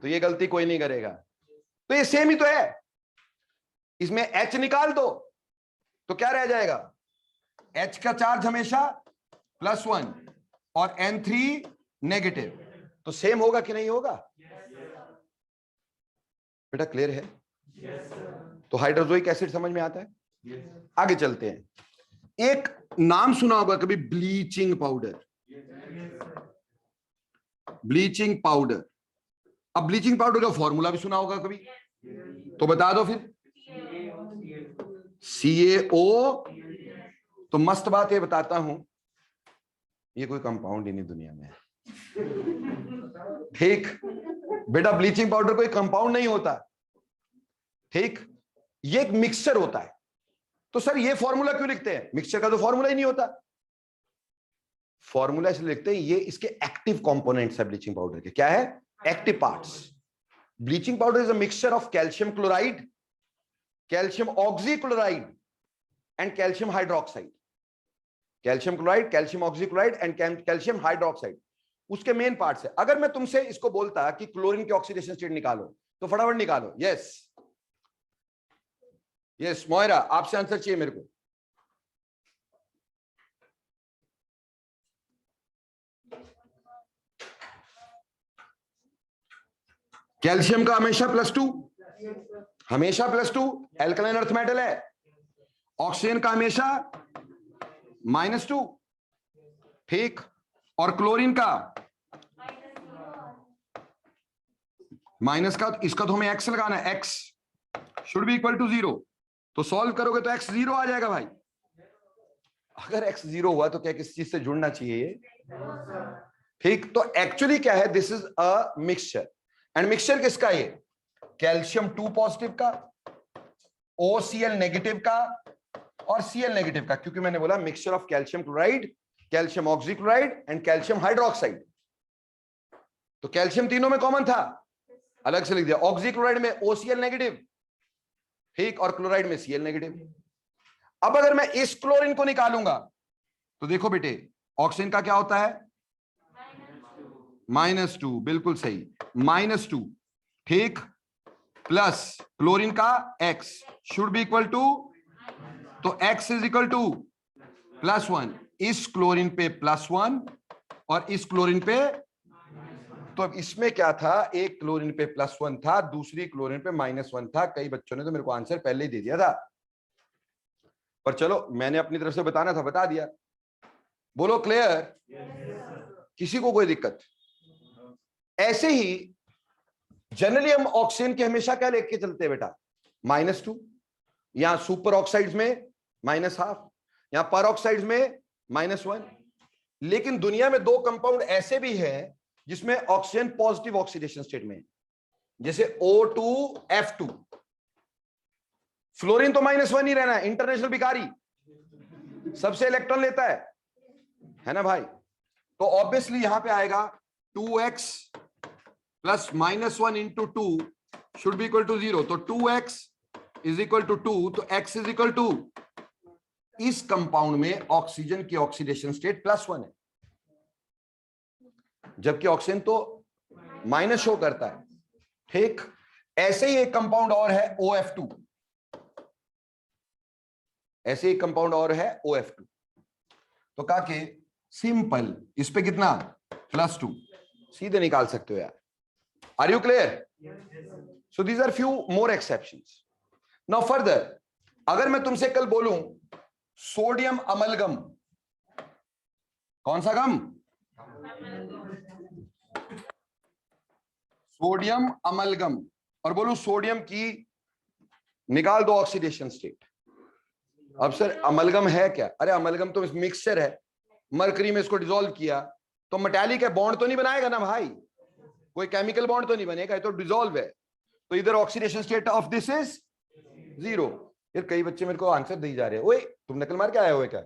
तो ये गलती कोई नहीं करेगा, तो ये सेम ही तो है। इसमें H निकाल दो तो क्या रह जाएगा? H का चार्ज हमेशा +1 और N3 नेगेटिव, तो सेम होगा कि नहीं होगा? बेटा क्लियर है? तो हाइड्रोजोइक एसिड समझ में आता है? आगे चलते हैं। एक नाम सुना होगा कभी, ब्लीचिंग पाउडर। ब्लीचिंग पाउडर, अब ब्लीचिंग पाउडर का फॉर्मूला भी सुना होगा कभी, तो बता दो फिर। CaO। तो मस्त बात ये बताता हूं, ये कोई कंपाउंड ही नहीं दुनिया में, ठीक। बेटा ब्लीचिंग पाउडर कोई कंपाउंड नहीं होता, ठीक, ये एक मिक्सचर होता है। तो सर ये फॉर्मूला क्यों लिखते हैं? मिक्सचर का तो फॉर्मूला ही नहीं होता। फॉर्मूला इसलिए लिखते हैं, ये इसके एक्टिव कंपोनेंट्स है ब्लीचिंग पाउडर के। क्या है? Active parts. Bleaching powder is a mixture of calcium chloride, calcium oxychloride and calcium hydroxide. Calcium chloride, calcium oxychloride and calcium hydroxide उसके मेन पार्ट्स है। अगर मैं तुमसे इसको बोलता कि क्लोरीन की ऑक्सीडेशन स्टेट निकालो, तो फटाफट निकालो। यस यस मोयरा, आपसे आंसर चाहिए मेरे को। कैल्शियम का हमेशा +2, हमेशा +2, एल्कलाइन अर्थ मेटल है। ऑक्सीजन का हमेशा -2, ठीक। और क्लोरीन का माइनस का, इसका तो हमें x लगाना है, x should be equal to 0। तो सॉल्व करोगे तो x 0 आ जाएगा भाई। अगर x 0 हुआ तो क्या किस चीज से जुड़ना चाहिए ये, ठीक। तो एक्चुअली क्या है, this is a mixture. And mixture किसका? ये कैल्शियम 2 पॉजिटिव का, OCl नेगेटिव का और Cl नेगेटिव का, क्योंकि मैंने बोला mixture of calcium chloride, calcium oxychloride and calcium hydroxide. तो कैल्शियम तीनों में कॉमन था, अलग से लिख दिया। ऑक्सीक्लोराइड में OCl नेगेटिव, ठीक, और क्लोराइड में Cl नेगेटिव। अब अगर मैं इस क्लोरीन को निकालूंगा तो देखो बेटे, ऑक्सीजन का क्या होता है? -2, बिल्कुल सही, -2, ठीक, प्लस क्लोरीन का x should be equal to, तो x इज इक्वल टू +1। इस क्लोरीन पे +1 और इस क्लोरीन पे, तो अब इसमें क्या था, एक क्लोरीन पे +1 था, दूसरी क्लोरीन पे -1 था। कई बच्चों ने तो मेरे को आंसर पहले ही दे दिया था, पर चलो मैंने अपनी तरफ से बताना था, बता दिया। बोलो क्लियर? किसी को कोई दिक्कत? ऐसे ही जनरली हम ऑक्सीजन के हमेशा क्या लेके चलते हैं बेटा? -2। यहां सुपर ऑक्साइड्स में -1/2, यहां पर ऑक्साइड्स में -1। लेकिन दुनिया में 2 कंपाउंड ऐसे भी हैं जिसमें ऑक्सीजन पॉजिटिव ऑक्सीडेशन स्टेट में, जैसे O2F2। फ्लोरीन तो -1 ही रहना है, इंटरनेशनल भिखारी, सबसे इलेक्ट्रॉन लेता है ना भाई। तो ऑब्वियसली यहां पे आएगा 2x plus -1 into 2 should be equal to 0। तो 2x इज इक्वल टू 2, तो x इज इक्वल टू, इस कंपाउंड में ऑक्सीजन की ऑक्सीडेशन स्टेट +1 है, जबकि ऑक्सीजन तो माइनस शो करता है, ठीक। ऐसे ही एक कंपाउंड और है OF2, ऐसे ही कंपाउंड और है OF2। तो कहा कि सिंपल, इस पे कितना +2 सीधे निकाल सकते हो यार। Are you clear? So these are few more exceptions. Now further, अगर मैं तुमसे कल बोलूं सोडियम अमलगम, कौन सा गम? सोडियम अमलगम, और बोलूं सोडियम की निकाल दो ऑक्सीडेशन स्टेट। अब सर अमलगम है क्या? अरे अमलगम तो मिक्सचर है, मरकरी में इसको डिसॉल्व किया तो मेटालिक है, बॉन्ड तो नहीं बनाएगा ना भाई, कोई केमिकल बॉन्ड तो नहीं बनेगा, ये तो डिसॉल्व है। तो इधर oxidation state of this is 0। यार कई बच्चे मेरे को आंसर दे जा रहे हैं, ओए तुम नकल मार के आए हो क्या?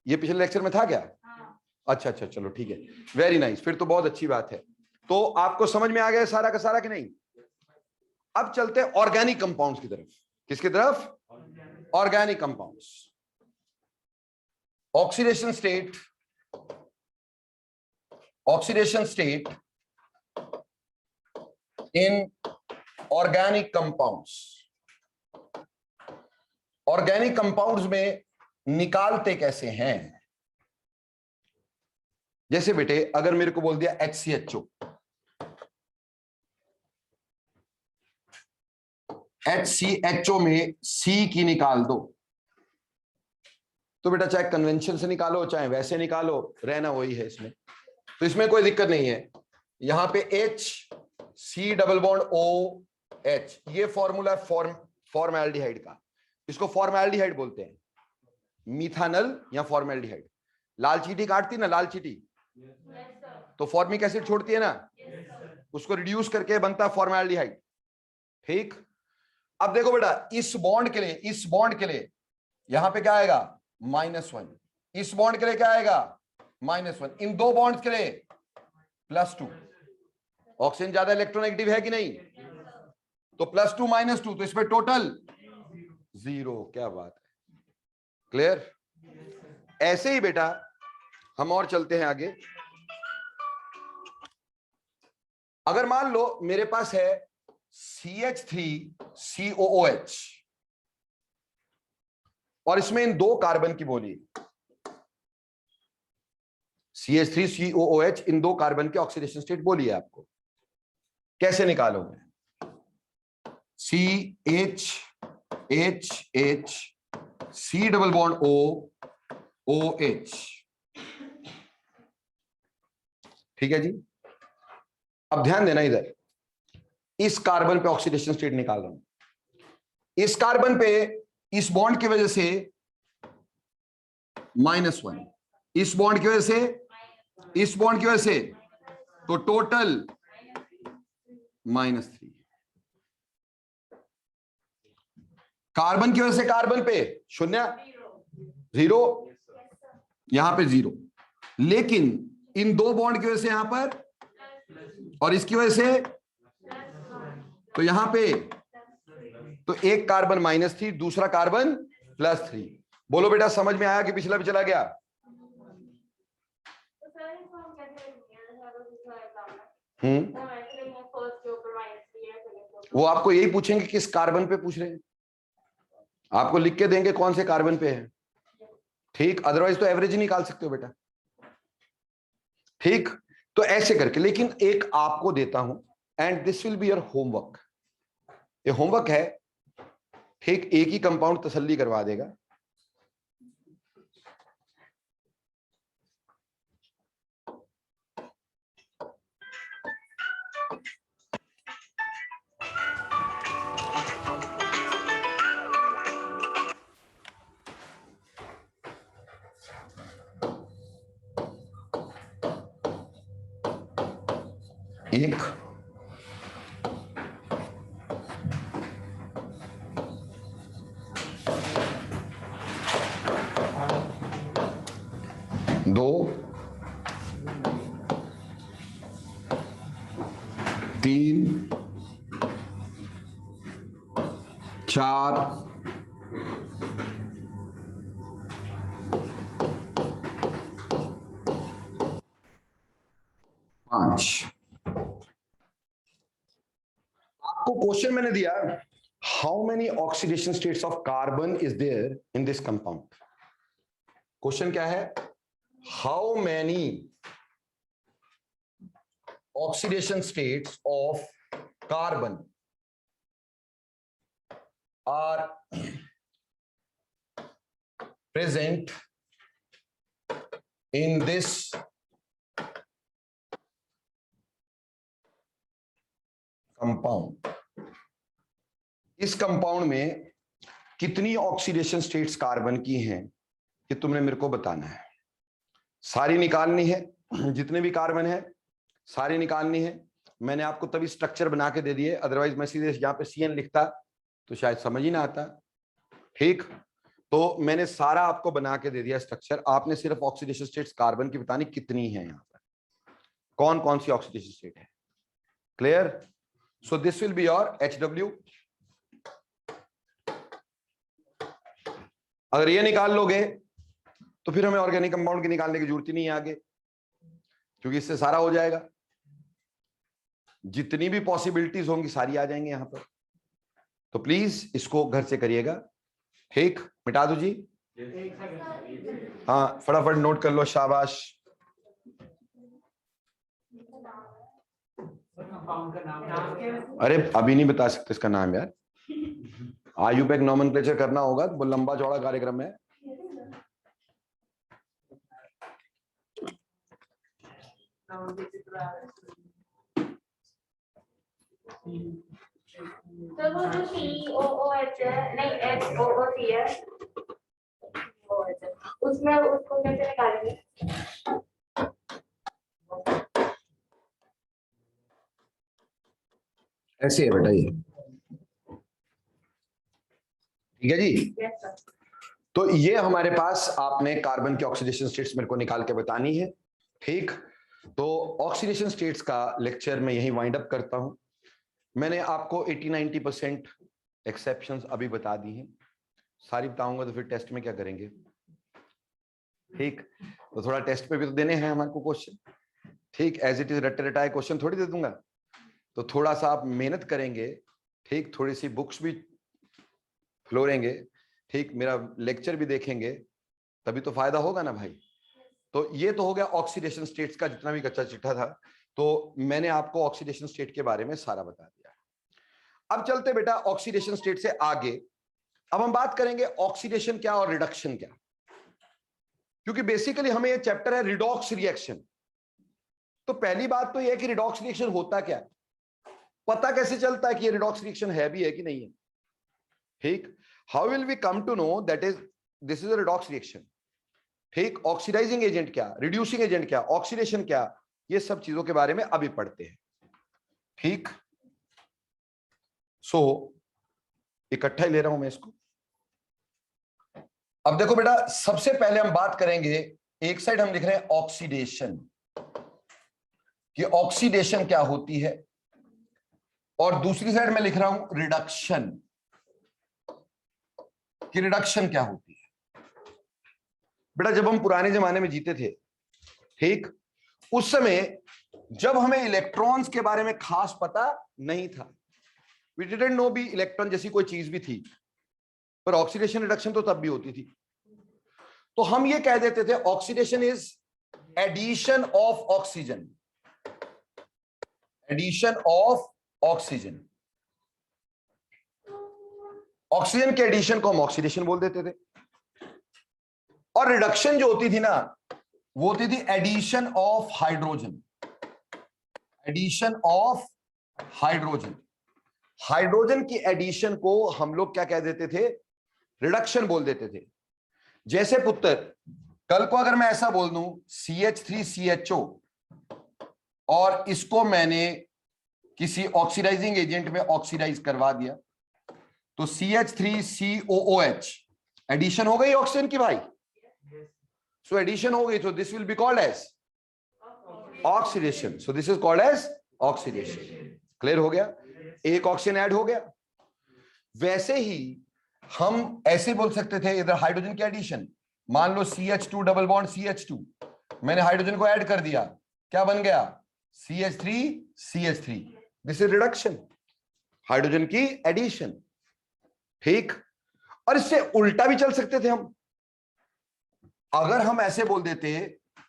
ये पिछले लेक्चर में था क्या? अच्छा अच्छा, चलो ठीक है, वेरी नाइस, फिर तो बहुत अच्छी बात है। तो आपको समझ में आ गया सारा का सारा कि नहीं? अब चलते हैं ऑर्गेनिक कंपाउंड्स की तरफ। किसकी तरफ? Organic compounds. Oxidation state, oxidation state in organic compounds. Organic compounds में निकालते कैसे हैं? जैसे बेटे अगर मेरे को बोल दिया HCHO, HCHO में C की निकाल दो, तो बेटा चाहे कन्वेंशन से निकालो चाहे वैसे निकालो, रहना वही है इसमें, तो इसमें कोई दिक्कत नहीं है। यहां पे H C double bond OH, ये फॉर्मूला फॉर्मैल्डिहाइड का, इसको फॉर्मैल्डिहाइड बोलते हैं, मिथानल या फॉर्मैल्डिहाइड। लाल चीटी काटती ना, लाल चीटी तो फॉर्मिक एसिड छोड़ती है ना, उसको रिड्यूस करके बनता है फॉर्मैल्डिहाइड। ठीक, अब देखो बेटा इस बॉन्ड के लिए, इस बॉन्ड के लिए यहां पे क्या आएगा? -1। इस बॉन्ड के लिए क्या आएगा? -1। इन दो बॉन्ड्स के लिए +2। ऑक्सीजन ज्यादा इलेक्ट्रोनेगेटिव है कि नहीं? तो +2 -2, तो इसमें टोटल 0। क्या बात है, क्लियर? ऐसे ही बेटा हम और चलते हैं आगे। अगर मान लो मेरे पास है CH3COOH और इसमें इन दो कार्बन की बोली, CH3COOH इन दो कार्बन के ऑक्सीडेशन स्टेट बोली है आपको, कैसे निकालोगे? CHHH C double bond OOH, ठीक है जी। अब ध्यान देना, इधर इस कार्बन पे ऑक्सीडेशन स्टेट निकाल रहा हूं, इस कार्बन पे इस बॉन्ड की वजह से -1, इस बॉन्ड की वजह से, इस बॉन्ड की वजह से, तो टोटल -3। कार्बन की वजह से कार्बन पे 0 0, यहां पे 0, लेकिन इन दो बॉन्ड की वजह से यहां पर और इसकी वजह से, तो यहां पे तो एक कार्बन -3, दूसरा कार्बन +3। बोलो बेटा समझ में आया कि पिछला भी चला गया? वो आपको यही पूछेंगे किस कार्बन पे पूछ रहे हैं, आपको लिख के देंगे कौन से कार्बन पे है, ठीक, अदरवाइज तो एवरेज ही निकाल सकते हो बेटा। ठीक, तो ऐसे करके, लेकिन एक आपको देता हूं and this will be your homework, ये होमवर्क है, ठीक, एक ही कंपाउंड तसल्ली करवा देगा। एक, दो, 3, 4, 5, आपको क्वेश्चन मैंने दिया, how many oxidation states of carbon is there in this compound. Question क्या है, how many oxidation states of carbon are present in this compound। इस कंपाउंड में कितनी ऑक्सीडेशन स्टेट्स कार्बन की हैं, ये तुमने मेरे को बताना है। सारी निकालनी है, जितने भी कार्बन है सारी निकालनी है। मैंने आपको तभी स्ट्रक्चर बना के दे दिए, अदरवाइज मैं सीधे यहाँ पे CN लिखता तो शायद समझ ही ना आता। ठीक, तो मैंने सारा आपको बना के दे दिया स्ट्रक्चर, आपने सिर्फ ऑक्सीडेशन स्टेट्स कार्बन की बतानी कितनी है, यहाँ पर कौन कौन सी ऑक्सीडेशन स्टेट है। Clear? So this will be your HW। अगर ये निकाल लोगे तो फिर हमें ऑर्गेनिक कंपाउंड की निकालने की जरूरत ही नहीं है आगे, क्योंकि इससे सारा हो जाएगा। जितनी भी पॉसिबिलिटीज होंगी सारी आ जाएंगे यहां पर। तो प्लीज इसको घर से करिएगा। ठीक, मिटा दो जी। हाँ, फटाफट नोट कर लो, शाबाश। अरे अभी नहीं बता सकते इसका नाम यार, आयुपेक नॉमेनक्लेचर करना होगा तो लंबा चौड़ा कार्यक्रम है। तो वो जो COOH है, नहीं HOOC है, उसमें उसको कैसे निकालेंगे? ऐसे है बेटा ये, ठीक है जी। तो ये हमारे पास आपने कार्बन के ऑक्सीडेशन स्टेट्स मेरे को निकाल के बतानी है। ठीक, तो ऑक्सीडेशन स्टेट्स का लेक्चर मैं यही वाइंड अप करता हूं। मैंने आपको 80-90% एक्सेप्शंस अभी बता दी हैं, सारी बताऊंगा तो फिर टेस्ट में क्या करेंगे। ठीक, तो थोड़ा टेस्ट पे भी तो देने हैं हमारे को क्वेश्चन। ठीक, एज इट इज रट्टे रटाए क्वेश्चन थोड़ी दे दूंगा, तो थोड़ा सा आप मेहनत करेंगे। ठीक, थोड़ी सी बुक्स भी फ्लोरेंगे, ठीक, मेरा लेक्चर भी देखेंगे, तभी तो फायदा होगा ना भाई। तो ये तो हो गया ऑक्सीडेशन स्टेट्स का जितना भी कच्चा चिट्ठा था, तो मैंने आपको ऑक्सीडेशन स्टेट के बारे में सारा बता दिया। अब चलते बेटा ऑक्सीडेशन स्टेट से आगे। अब हम बात करेंगे ऑक्सीडेशन क्या और रिडक्शन क्या, क्योंकि बेसिकली हमें ये चैप्टर है रिडॉक्स रिएक्शन। तो पहली बात तो यह है कि रिडॉक्स रिएक्शन होता क्या है, पता कैसे चलता है कि ये रिडॉक्स रिएक्शन है भी है कि नहीं है। ठीक, how will we come to know that is this is a redox reaction. ठीक, ऑक्सीडाइजिंग एजेंट क्या, रिड्यूसिंग एजेंट क्या, ऑक्सीडेशन क्या, ये सब चीजों के बारे में अभी पढ़ते हैं। ठीक, सो इकट्ठा ही ले रहा हूं मैं इसको। अब देखो बेटा, सबसे पहले हम बात करेंगे, एक साइड हम लिख रहे हैं ऑक्सीडेशन, कि ऑक्सीडेशन क्या होती है, और दूसरी साइड में लिख रहा हूं रिडक्शन, कि रिडक्शन क्या होती है। बेटा जब हम पुराने जमाने में जीते थे, ठीक, उस समय जब हमें इलेक्ट्रॉन्स के बारे में खास पता नहीं था, वी डिडंट नो भी इलेक्ट्रॉन जैसी कोई चीज भी थी, पर ऑक्सीडेशन रिडक्शन तो तब भी होती थी। तो हम ये कह देते थे oxidation is addition of oxygen, addition of oxygen. Oxygen के एडिशन को हम ऑक्सीडेशन बोल देते थे। और रिडक्शन जो होती थी ना, वो होती थी addition of hydrogen, addition of hydrogen. Hydrogen की एडिशन को हम लोग क्या कह देते थे, रिडक्शन बोल देते थे। जैसे पुत्र, कल को अगर मैं ऐसा बोल दूं CH3CHO और इसको मैंने किसी ऑक्सीडाइजिंग एजेंट में ऑक्सीडाइज करवा दिया, तो CH3COOH एडिशन हो गई ऑक्सीजन की भाई। सो एडिशन हो गई, तो this will be called as oxidation. So this is called as oxidation. Clear हो गया, एक ऑक्सीजन ऐड हो गया। वैसे ही हम ऐसे बोल सकते थे, इधर हाइड्रोजन की एडिशन, मान लो CH2 डबल बॉन्ड CH2, मैंने हाइड्रोजन को ऐड कर दिया, क्या बन गया CH3CH3, this is reduction. Hydrogen की एडिशन, ठीक। और इससे उल्टा भी चल सकते थे हम, अगर हम ऐसे बोल देते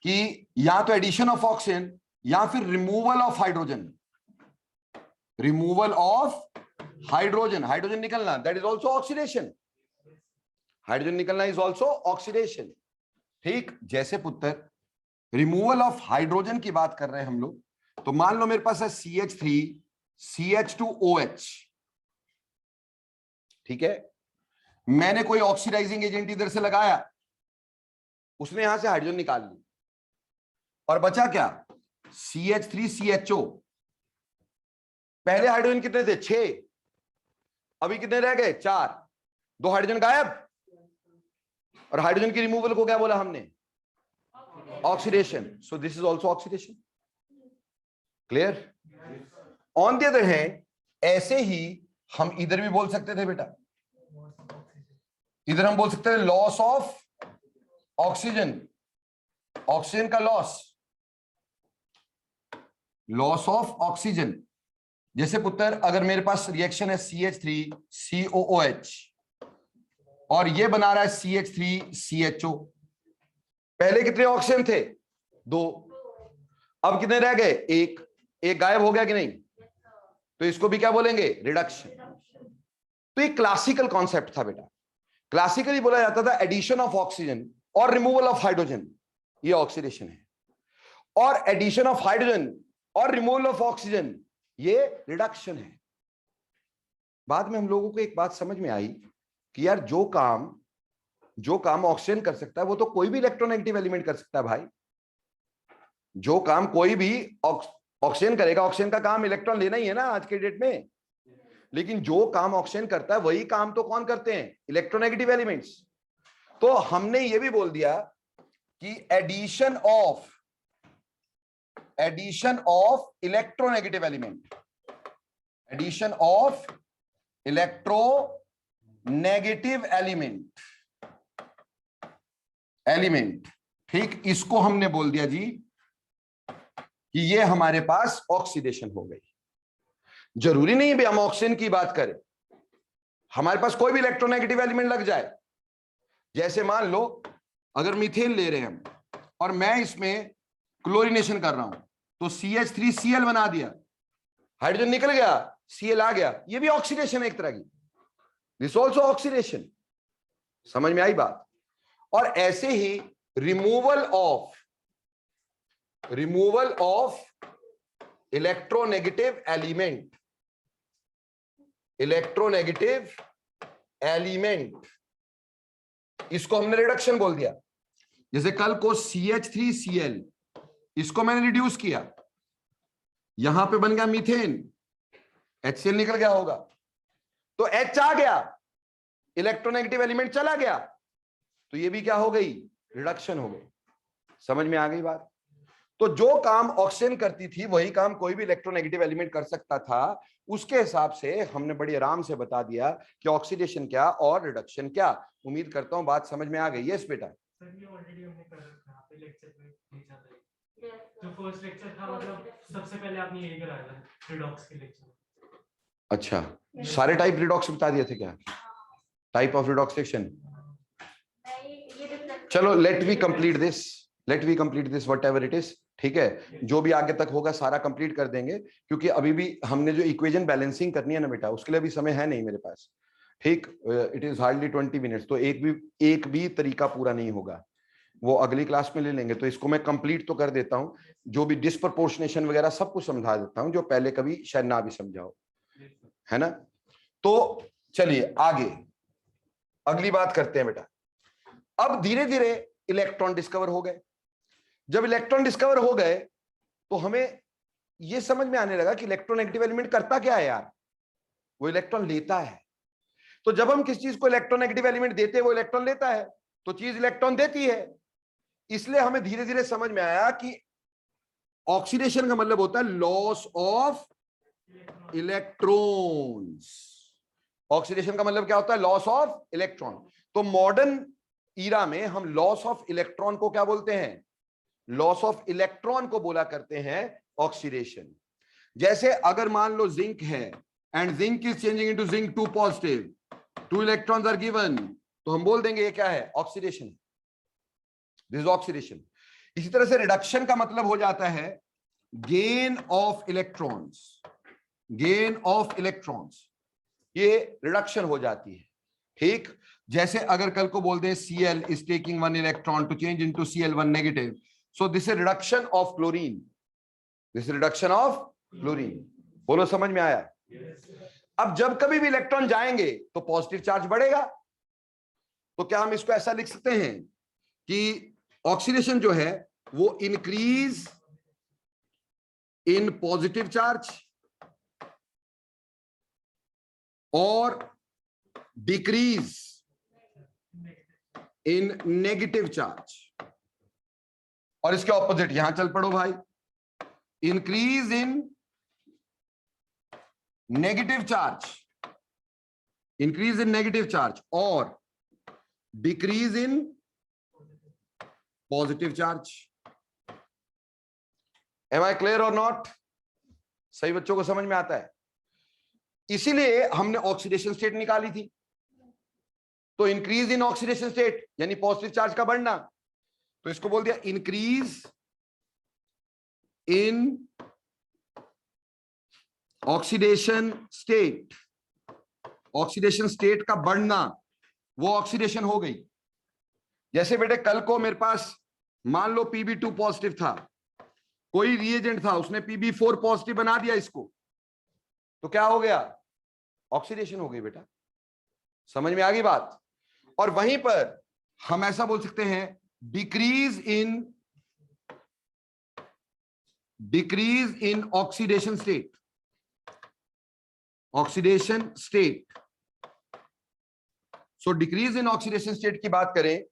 कि या तो एडिशन ऑफ ऑक्सीजन या फिर removal of hydrogen, removal of hydrogen, hydrogen निकलना, that is also oxidation, hydrogen निकलना इज ऑल्सो ऑक्सीडेशन, ठीक। जैसे पुत्र रिमूवल ऑफ हाइड्रोजन की बात कर रहे हैं हम लोग, तो मान लो मेरे पास है CH3 CH2OH, ठीक है। मैंने कोई ऑक्सीडाइजिंग एजेंट इधर से लगाया, उसने यहां से हाइड्रोजन निकाल ली, और बचा क्या, CH3CHO। पहले हाइड्रोजन कितने थे, 6, अभी कितने रह गए, 4, 2 हाइड्रोजन गायब। और हाइड्रोजन की रिमूवल को क्या बोला हमने, oxidation, so this is also oxidation, clear. On the other hand ऐसे ही हम इधर भी बोल सकते थे बेटा, इधर हम बोल सकते थे लॉस ऑफ ऑक्सीजन, ऑक्सीजन का लॉस, लॉस ऑफ ऑक्सीजन। जैसे पुत्र अगर मेरे पास रिएक्शन है CH3COOH और ये बना रहा है CH3CHO, पहले कितने ऑक्सीजन थे, 2, अब कितने रह गए, 1, एक गायब हो गया कि नहीं, तो इसको भी क्या बोलेंगे, रिडक्शन। तो ये क्लासिकल कॉन्सेप्ट था बेटा, क्लासिकली बोला जाता था एडिशन ऑफ ऑक्सीजन और रिमूवल ऑफ हाइड्रोजन ये ऑक्सीडेशन है, और एडिशन ऑफ हाइड्रोजन और रिमूवल ऑफ ऑक्सीजन ये रिडक्शन है। बाद में हम लोगों को एक बात समझ में आई कि यार जो काम ऑक्सीजन कर सकता है वो तो कोई भी इलेक्ट्रोनेगेटिव एलिमेंट कर सकता है भाई, जो काम कोई भी ऑक्सीजन करेगा, ऑक्सीजन का काम इलेक्ट्रॉन लेना ही है ना आज के डेट में, लेकिन जो काम ऑक्सीजन करता है वही काम तो कौन करते हैं, इलेक्ट्रोनेगेटिव एलिमेंट्स। तो हमने ये भी बोल दिया कि addition of electronegative element, addition of electronegative element, ठीक, इसको हमने बोल दिया जी कि ये हमारे पास ऑक्सीडेशन हो गई। जरूरी नहीं है हम ऑक्सीजन की बात करें, हमारे पास कोई भी इलेक्ट्रोनेगेटिव एलिमेंट लग जाए। जैसे मान लो अगर मीथेन ले रहे हैं हम और मैं इसमें क्लोरीनेशन कर रहा हूं, तो CH3Cl बना दिया, हाइड्रोजन निकल गया, Cl आ गया, ये भी ऑक्सीडेशन है एक तरह की, दिस ऑल्सो ऑक्सीडेशन। समझ में आई बात। और ऐसे ही रिमूवल ऑफ इलेक्ट्रोनेगेटिव एलिमेंट, इसको हमने रिडक्शन बोल दिया। जैसे कल को CH3Cl, इसको मैंने रिड्यूस किया, यहां पे बन गया मीथेन, HCl निकल गया होगा, तो H आ गया, इलेक्ट्रोनेगेटिव एलिमेंट चला गया, तो ये भी क्या हो गई, रिडक्शन हो गई। समझ में आ गई बात। तो जो काम ऑक्सीजन करती थी वही काम कोई भी इलेक्ट्रोनेगेटिव एलिमेंट कर सकता था। उसके हिसाब से हमने बड़ी आराम से बता दिया कि ऑक्सीडेशन क्या और रिडक्शन क्या। उम्मीद करता हूं बात समझ में आ गई। यस बेटा। सर ये ऑलरेडी हमने कर रखा है, पे लेक्चर में भेजा था। जो फर्स्ट लेक्चर था मतलब सबसे पहले आपने यही कराया था रिडॉक्स के लेक्चर। अच्छा, सारे टाइप रिडॉक्स बता दिए थे क्या, टाइप ऑफ रिडॉक्सेशन। चलो let we complete this whatever it is, ठीक है। जो भी आगे तक होगा सारा कंप्लीट कर देंगे, क्योंकि अभी भी हमने जो इक्वेशन बैलेंसिंग करनी है ना बेटा, उसके लिए भी समय है नहीं मेरे पास, ठीक। इट इज हार्डली 20 मिनट्स, तो एक भी तरीका पूरा नहीं होगा, वो अगली क्लास में ले लेंगे। तो इसको मैं कंप्लीट तो कर देता हूं, जो भी डिस्प्रपोर्शनेशन वगैरह सब कुछ समझा देता हूं, जो पहले कभी शायद ना भी समझाओ, है ना। तो चलिए आगे अगली बात करते हैं बेटा। अब धीरे धीरे इलेक्ट्रॉन डिस्कवर हो गए। जब इलेक्ट्रॉन डिस्कवर हो गए तो हमें यह समझ में आने लगा कि इलेक्ट्रोनेगेटिव एलिमेंट करता क्या है यार, वो इलेक्ट्रॉन लेता है। तो जब हम किस चीज को इलेक्ट्रोनेगेटिव एलिमेंट देते हैं वो इलेक्ट्रॉन लेता है, तो चीज इलेक्ट्रॉन देती है। इसलिए हमें धीरे धीरे समझ में आया कि ऑक्सीडेशन का मतलब होता है लॉस ऑफ इलेक्ट्रॉन्स। ऑक्सीडेशन का मतलब क्या होता है, लॉस ऑफ इलेक्ट्रॉन। तो मॉडर्न ईरा में हम लॉस ऑफ इलेक्ट्रॉन को क्या बोलते हैं, लॉस ऑफ इलेक्ट्रॉन को बोला करते हैं ऑक्सीडेशन। जैसे अगर मान लो जिंक है and zinc is changing into zinc 2 positive, 2 electrons are given, तो हम बोल देंगे ये क्या है, ऑक्सीडेशन। This is oxidation. इसी तरह से रिडक्शन का मतलब हो जाता है gain of electrons, gain of electrons, ये रिडक्शन हो जाती है। ठीक, जैसे अगर कल को बोल दें Cl is taking 1 electron to change into Cl1 negative, so this is reduction of chlorine, this is reduction of chlorine। बोलो समझ में आया? अब जब कभी भी इलेक्ट्रॉन जाएंगे तो पॉजिटिव चार्ज बढ़ेगा, तो क्या हम इसको ऐसा लिख सकते हैं कि ऑक्सीडेशन जो है वो इंक्रीज इन पॉजिटिव चार्ज और डिक्रीज इन नेगेटिव चार्ज। और इसके ऑपोजिट यहां चल पड़ो भाई, increase in negative charge, increase in negative charge और decrease in positive charge. Am I clear और नॉट? सही बच्चों को समझ में आता है? इसीलिए हमने ऑक्सीडेशन स्टेट निकाली थी। तो इंक्रीज इन ऑक्सीडेशन स्टेट यानी पॉजिटिव चार्ज का बढ़ना, तो इसको बोल दिया increase in oxidation state. Oxidation state का बढ़ना वो ऑक्सीडेशन हो गई। जैसे बेटे कल को मेरे पास मान लो Pb2 पॉजिटिव था, कोई रिएजेंट था उसने Pb4 पॉजिटिव बना दिया इसको, तो क्या हो गया, ऑक्सीडेशन हो गई बेटा। समझ में आ गई बात? और वहीं पर हम ऐसा बोल सकते हैं decrease in oxidation state, oxidation state. So decrease in oxidation state की बात करें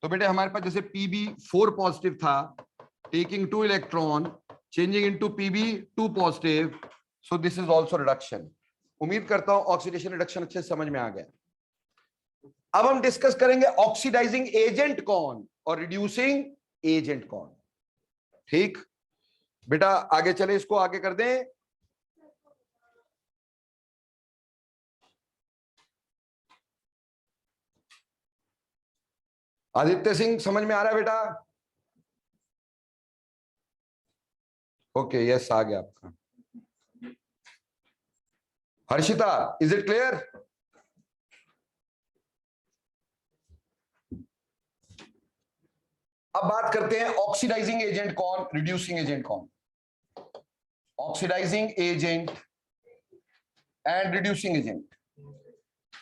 तो बेटे हमारे पास जैसे Pb4 पॉजिटिव था, taking 2 electron changing into Pb2 positive, so this is also reduction. उम्मीद करता हूं ऑक्सीडेशन रिडक्शन अच्छे से समझ में आ गया। अब हम डिस्कस करेंगे ऑक्सीडाइजिंग एजेंट कौन और रिड्यूसिंग एजेंट कौन। ठीक बेटा, आगे चले, इसको आगे कर दें। आदित्य सिंह समझ में आ रहा है बेटा? ओके, यस आ गया आपका। Harshita, is it clear? अब बात करते हैं ऑक्सीडाइजिंग एजेंट कौन, रिड्यूसिंग एजेंट कौन। Oxidising agent and reducing agent.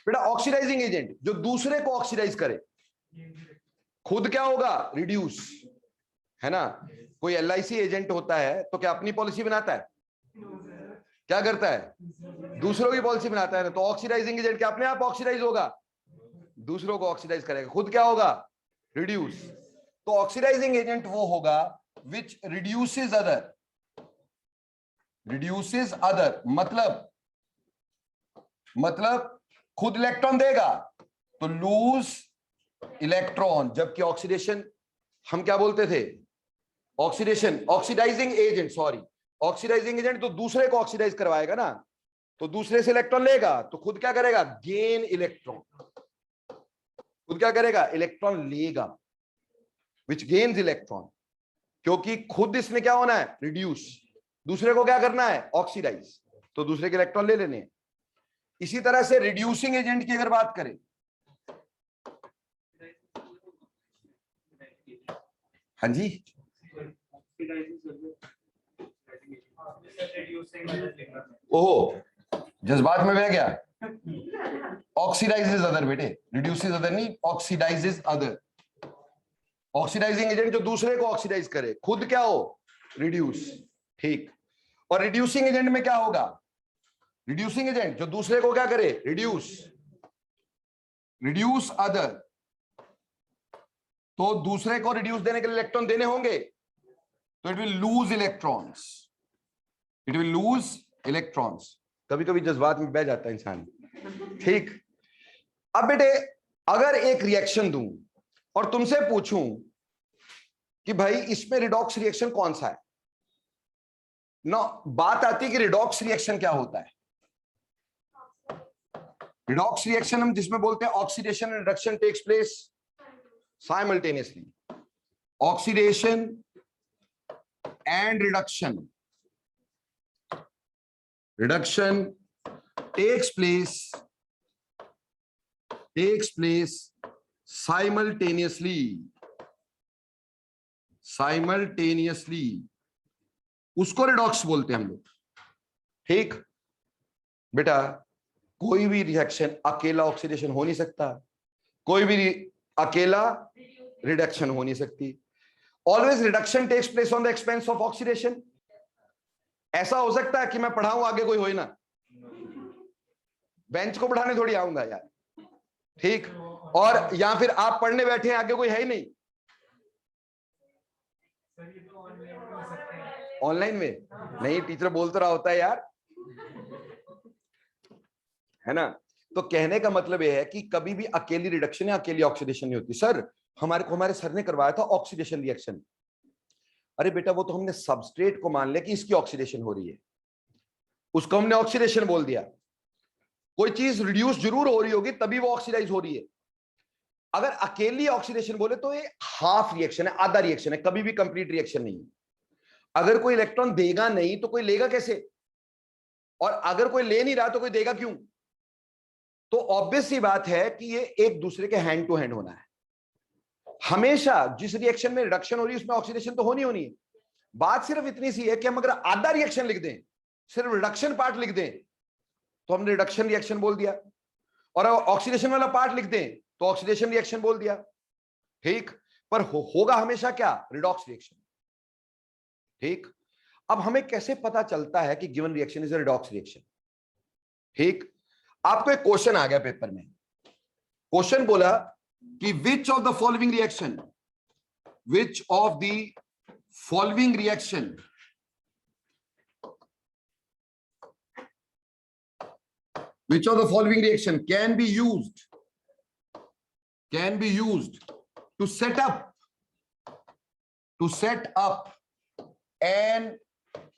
बेटा ऑक्सीडाइजिंग एजेंट जो दूसरे को ऑक्सीडाइज करे, खुद क्या होगा, रिड्यूस, है ना। कोई LIC एजेंट होता है तो क्या अपनी पॉलिसी बनाता है? क्या करता है? दूसरों की पॉलिसी बनाता है ना। तो ऑक्सीडाइजिंग एजेंट क्या अपने आप ऑक्सीडाइज होगा? दूसरों को ऑक्सीडाइज करेगा, खुद क्या होगा, रिड्यूस। तो ऑक्सीडाइजिंग एजेंट वो होगा विच रिड्यूसेस अदर, रिड्यूसेस अदर मतलब खुद इलेक्ट्रॉन देगा तो लूज इलेक्ट्रॉन, जबकि ऑक्सीडेशन हम क्या बोलते थे, oxidation, oxidising agent, sorry oxidising agent तो दूसरे को ऑक्सीडाइज करवाएगा ना, तो दूसरे से इलेक्ट्रॉन लेगा तो खुद क्या करेगा, गेन इलेक्ट्रॉन। खुद क्या करेगा, इलेक्ट्रॉन लेगा, विच गेन्स इलेक्ट्रॉन, क्योंकि खुद इसमें क्या होना है, रिड्यूस, दूसरे को क्या करना है, ऑक्सीडाइज, तो दूसरे के इलेक्ट्रॉन ले लेने हैं। इसी तरह से रिड्यूसिंग एजेंट की अगर बात करें, हाँ जी, ओहो जज्बात में बह गया। ऑक्सीडाइजेस अदर बेटे, रिड्यूसेस अदर नहीं, ऑक्सीडाइजेस अदर। ऑक्सीडाइजिंग एजेंट जो दूसरे को ऑक्सीडाइज करे, खुद क्या हो, रिड्यूस। ठीक, और रिड्यूसिंग एजेंट में क्या होगा, रिड्यूसिंग एजेंट जो दूसरे को क्या करे, रिड्यूस अदर, तो दूसरे को रिड्यूस देने के लिए इलेक्ट्रॉन देने होंगे, तो it will lose electrons, it will lose electrons. कभी कभी जज्बात में बह जाता है इंसान। ठीक, अब बेटे अगर एक रिएक्शन दूं और तुमसे पूछूं कि भाई इसमें रिडॉक्स रिएक्शन कौन सा है, ना बात आती है कि रिडॉक्स रिएक्शन क्या होता है। रिडॉक्स रिएक्शन हम जिसमें बोलते हैं oxidation and reduction takes place simultaneously. Oxidation and reduction takes place simultaneously, उसको रिडॉक्स बोलते हैं हम लोग। ठीक बेटा, कोई भी रिएक्शन अकेला ऑक्सीडेशन हो नहीं सकता, कोई भी अकेला रिडक्शन हो नहीं सकती। Always reduction takes place on the expense of oxidation. ऐसा हो सकता है कि मैं पढ़ाऊं आगे कोई हो ही ना, बेंच को पढ़ाने थोड़ी आऊंगा यार, ठीक, और या फिर आप पढ़ने बैठे हैं आगे कोई है ही नहीं। ऑनलाइन में नहीं, टीचर बोल तो रहा होता है यार, है ना। तो कहने का मतलब यह है कि कभी भी अकेली रिडक्शन या अकेली ऑक्सीडेशन नहीं होती। सर हमारे सर ने करवाया था ऑक्सीडेशन रिएक्शन। अरे बेटा वो तो हमने सबस्ट्रेट को मान लिया कि इसकी ऑक्सीडेशन हो रही है, उसको हमने ऑक्सीडेशन बोल दिया। कोई चीज रिड्यूस जरूर हो रही होगी तभी वो ऑक्सीडाइज हो रही है। अगर अकेली ऑक्सीडेशन बोले तो ये हाफ रिएक्शन है, आधा रिएक्शन है, कभी भी कंप्लीट रिएक्शन नहीं है। अगर कोई इलेक्ट्रॉन देगा नहीं तो कोई लेगा कैसे, और अगर कोई ले नहीं रहा तो कोई देगा क्यों। तो ऑब्वियस सी बात है कि ये एक दूसरे के हैंड टू हैंड होना है। हमेशा जिस रिएक्शन में रिडक्शन हो रही है उसमें ऑक्सीडेशन तो होनी है। बात सिर्फ इतनी सी है कि हम अगर आधा रिएक्शन लिख दें, सिर्फ रिडक्शन पार्ट लिख दें, तो हमने रिडक्शन रिएक्शन बोल दिया, और ऑक्सीडेशन वाला पार्ट लिख दें तो ऑक्सीडेशन रिएक्शन बोल दिया। ठीक, पर होगा हमेशा क्या, रिडॉक्स रिएक्शन। ठीक, अब हमें कैसे पता चलता है कि given reaction is a redox reaction. ठीक, आपको एक क्वेश्चन आ गया पेपर में, क्वेश्चन बोला कि which of the following reaction can be used to set up an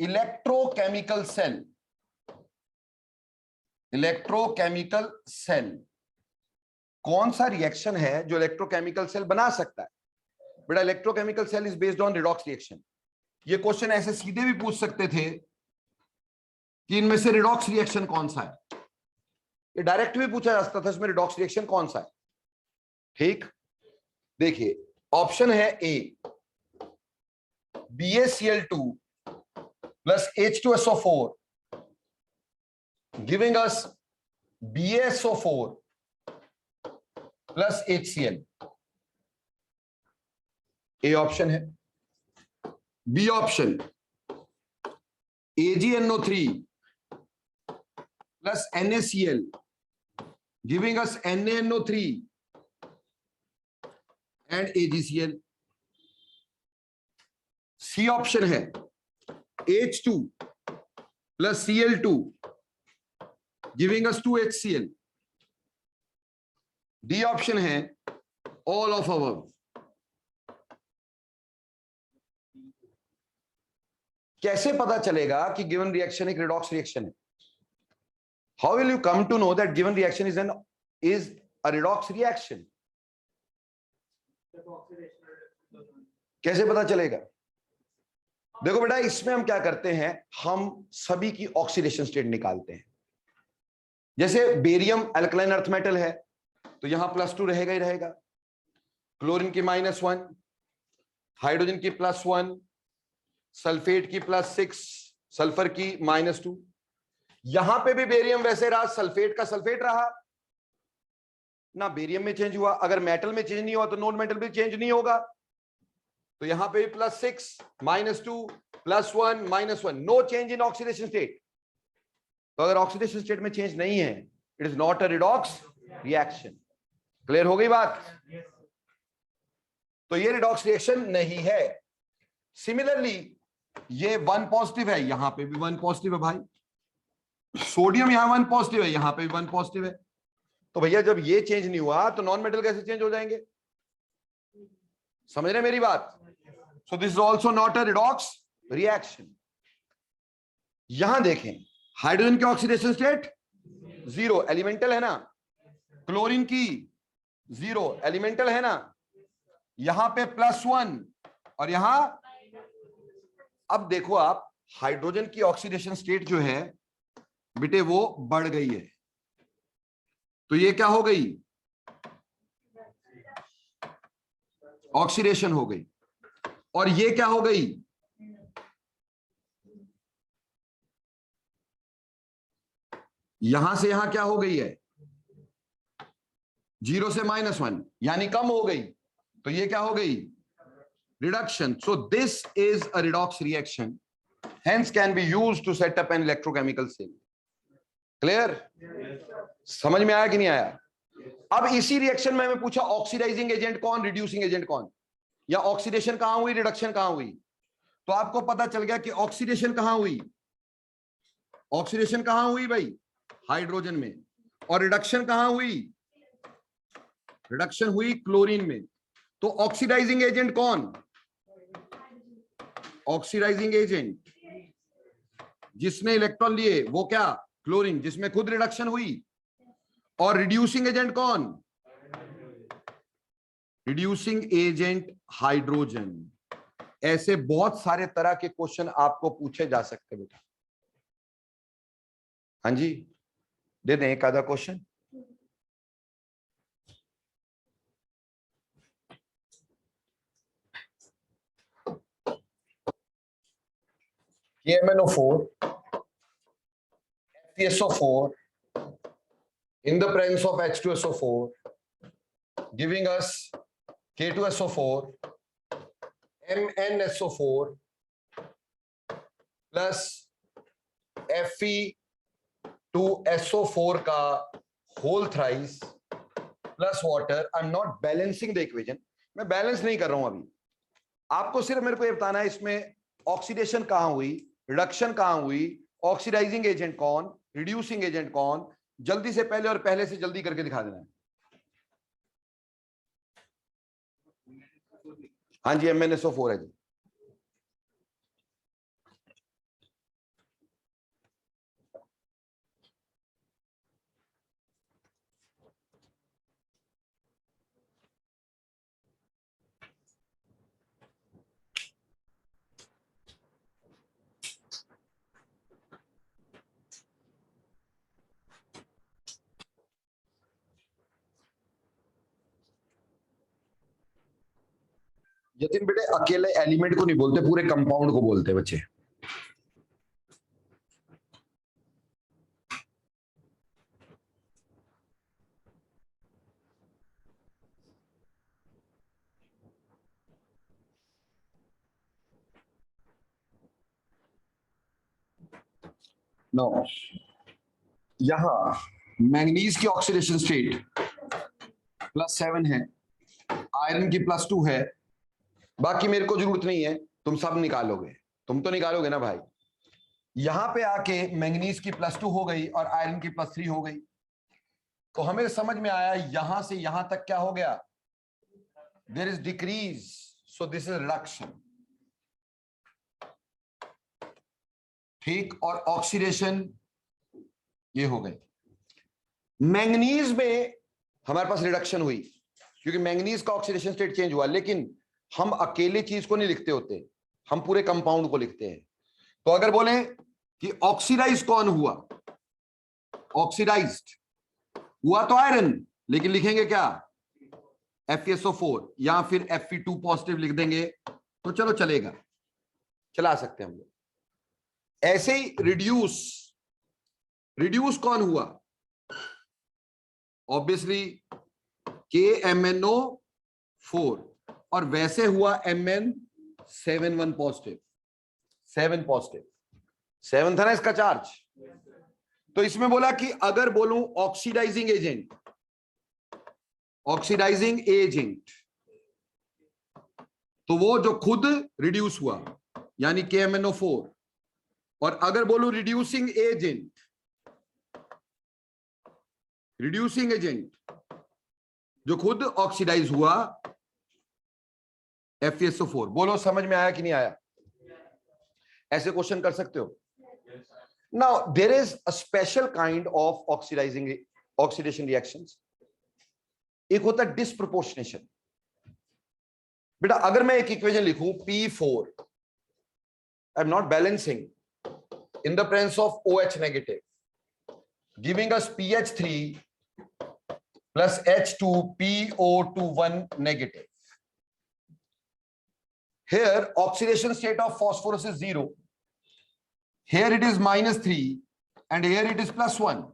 electrochemical cell कौन सा रिएक्शन है जो इलेक्ट्रोकेमिकल सेल बना सकता है। बेटा electrochemical cell is based on redox reaction. ये क्वेश्चन ऐसे सीधे भी पूछ सकते थे कि इनमें से रिडॉक्स रिएक्शन कौन सा है, ये डायरेक्ट भी पूछा जा सकता था इसमें रिडॉक्स रिएक्शन कौन सा है। ठीक, देखिए ऑप्शन है A, BaCl2 plus H2SO4 giving us BaSO4 plus HCl। A option है। B option AgNO3 plus NaCl giving us NaNO3 and AgCl। C option है H2 plus Cl2 giving us 2HCl। D option है all of above. कैसे पता चलेगा कि given reaction एक redox reaction है? How will you come to know that given reaction is a redox reaction? कैसे पता चलेगा? देखो बेटा इसमें हम क्या करते हैं, हम सभी की ऑक्सीडेशन स्टेट निकालते हैं। जैसे बेरियम अल्कलाइन अर्थ मेटल है तो यहां +2 रहेगा ही रहेगा, क्लोरीन की -1, हाइड्रोजन की +1, सल्फेट की +6, सल्फर की -2। यहां पे भी बेरियम वैसे रहा, सल्फेट का सल्फेट रहा ना, बेरियम में चेंज हुआ। अगर मेटल में चेंज नहीं हुआ तो नॉन मेटल भी चेंज नहीं होगा। तो यहां पे +6, -2, +1, -1, no change in oxidation state. तो अगर ऑक्सीडेशन स्टेट में चेंज नहीं है, it is not a redox reaction. Clear हो गई बात? तो ये रिडॉक्स रिएक्शन नहीं है। सिमिलरली ये 1 पॉजिटिव है, यहां पे भी 1 पॉजिटिव है भाई, सोडियम यहां 1 पॉजिटिव है, यहां पे भी 1 पॉजिटिव है। तो भैया जब ये चेंज नहीं हुआ तो नॉन मेटल कैसे चेंज हो जाएंगे? समझ रहे मेरी बात? सो this is also not a redox reaction. यहां देखें हाइड्रोजन की ऑक्सीडेशन स्टेट 0, एलिमेंटल है ना, क्लोरीन की 0, एलिमेंटल है ना, यहां पे +1 और यहां, अब देखो आप हाइड्रोजन की ऑक्सीडेशन स्टेट जो है बेटे वो बढ़ गई है, तो ये क्या हो गई, ऑक्सीडेशन हो गई, और ये क्या हो गई, यहां से यहां क्या हो गई है, 0 से -1 यानी कम हो गई, तो ये क्या हो गई, reduction. So this is a redox reaction, hence can be used to set up an electrochemical cell. Clear? समझ में आया कि नहीं आया? अब इसी रिएक्शन में मैं पूछा ऑक्सीडाइजिंग एजेंट कौन, रिड्यूसिंग एजेंट कौन, या ऑक्सीडेशन कहां हुई, रिडक्शन कहां हुई, तो आपको पता चल गया कि ऑक्सीडेशन कहां हुई, ऑक्सीडेशन कहां हुई भाई, हाइड्रोजन में, और रिडक्शन कहां हुई, रिडक्शन हुई क्लोरीन में. तो ऑक्सीडाइजिंग एजेंट कौन, ऑक्सीडाइजिंग एजेंट जिसने इलेक्ट्रॉन लिए वो क्या, क्लोरीन, जिसमें खुद रिडक्शन हुई. और रिड्यूसिंग एजेंट कौन, रिड्यूसिंग एजेंट हाइड्रोजन. ऐसे बहुत सारे तरह के क्वेश्चन आपको पूछे जा सकते बेटा. हाँ जी, दे दें एक आधा question. KMnO4, FeSO4 in the presence of H2SO4 giving us K2SO4, MnSO4 plus Fe2SO4 का whole thrice plus water. I'm not balancing the equation. मैं बैलेंस नहीं कर रहा हूं अभी, आपको सिर्फ मेरे को ये बताना है इसमें ऑक्सीडेशन कहां हुई, रिडक्शन कहां हुई, ऑक्सीडाइजिंग एजेंट कौन, रिड्यूसिंग एजेंट कौन. जल्दी से पहले और पहले से जल्दी करके दिखा देना है. हाँ जी, MnSO4 है जी. जतिन बेटे अकेले एलिमेंट को नहीं बोलते, पूरे कंपाउंड को बोलते हैं बच्चे. नो, यहां मैंगनीज की ऑक्सीडेशन स्टेट +7 है, आयरन की +2 है, बाकी मेरे को जरूरत नहीं है, तुम सब निकालोगे, तुम तो निकालोगे ना भाई. यहां पे आके मैंगनीज की +2 हो गई और आयरन की +3 हो गई, तो हमें समझ में आया यहां से यहां तक क्या हो गया, there is decrease, so this is reduction. ठीक, और ऑक्सीडेशन ये हो गई. मैंगनीज में हमारे पास रिडक्शन हुई क्योंकि मैंगनीज का ऑक्सीडेशन स्टेट चेंज हुआ, लेकिन हम अकेले चीज को नहीं लिखते होते, हम पूरे कंपाउंड को लिखते हैं. तो अगर बोले कि ऑक्सीडाइज कौन हुआ, ऑक्सीडाइज्ड हुआ तो आयरन, लेकिन लिखेंगे क्या, FeSO4 या फिर Fe2 पॉजिटिव लिख देंगे तो चलो चलेगा, चला सकते हैं हम लोग. ऐसे ही रिड्यूस, रिड्यूस कौन हुआ, ऑब्वियसली KMnO4, और वैसे हुआ Mn7 पॉजिटिव, 7 पॉजिटिव, 7 था ना इसका चार्ज. तो इसमें बोला कि अगर बोलूं ऑक्सीडाइजिंग एजेंट, ऑक्सीडाइजिंग एजेंट, तो वो जो खुद रिड्यूस हुआ यानी KMnO4, और अगर बोलूं रिड्यूसिंग एजेंट, रिड्यूसिंग एजेंट जो खुद ऑक्सीडाइज हुआ FeSO4. बोलो समझ में आया कि नहीं आया? ऐसे क्वेश्चन कर सकते हो. Now there is a special kind of oxidising oxidation reactions एक होता है डिस्प्रोपोर्शनेशन। बेटा अगर मैं एक इक्वेशन लिखूं P4, I am not balancing in the presence of OH negative, giving us PH3 plus H2PO21 negative. Here oxidation state of phosphorus is 0. Here it is -3 and here it is +1.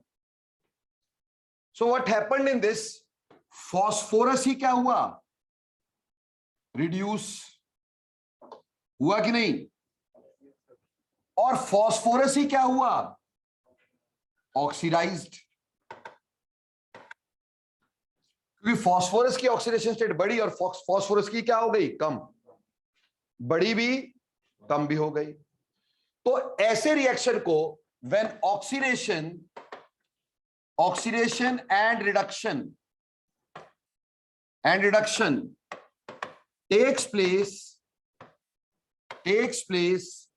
So what happened in this? Phosphorus ही क्या हुआ? Reduce हुआ कि नहीं? और phosphorus ही क्या हुआ? Oxidised. क्योंकि phosphorus की ऑक्सीडेशन स्टेट बढ़ी और फॉस्फोरस की क्या हो गई? कम। बड़ी भी कम भी हो गई। तो ऐसे रिएक्शन को when oxidation and reduction takes place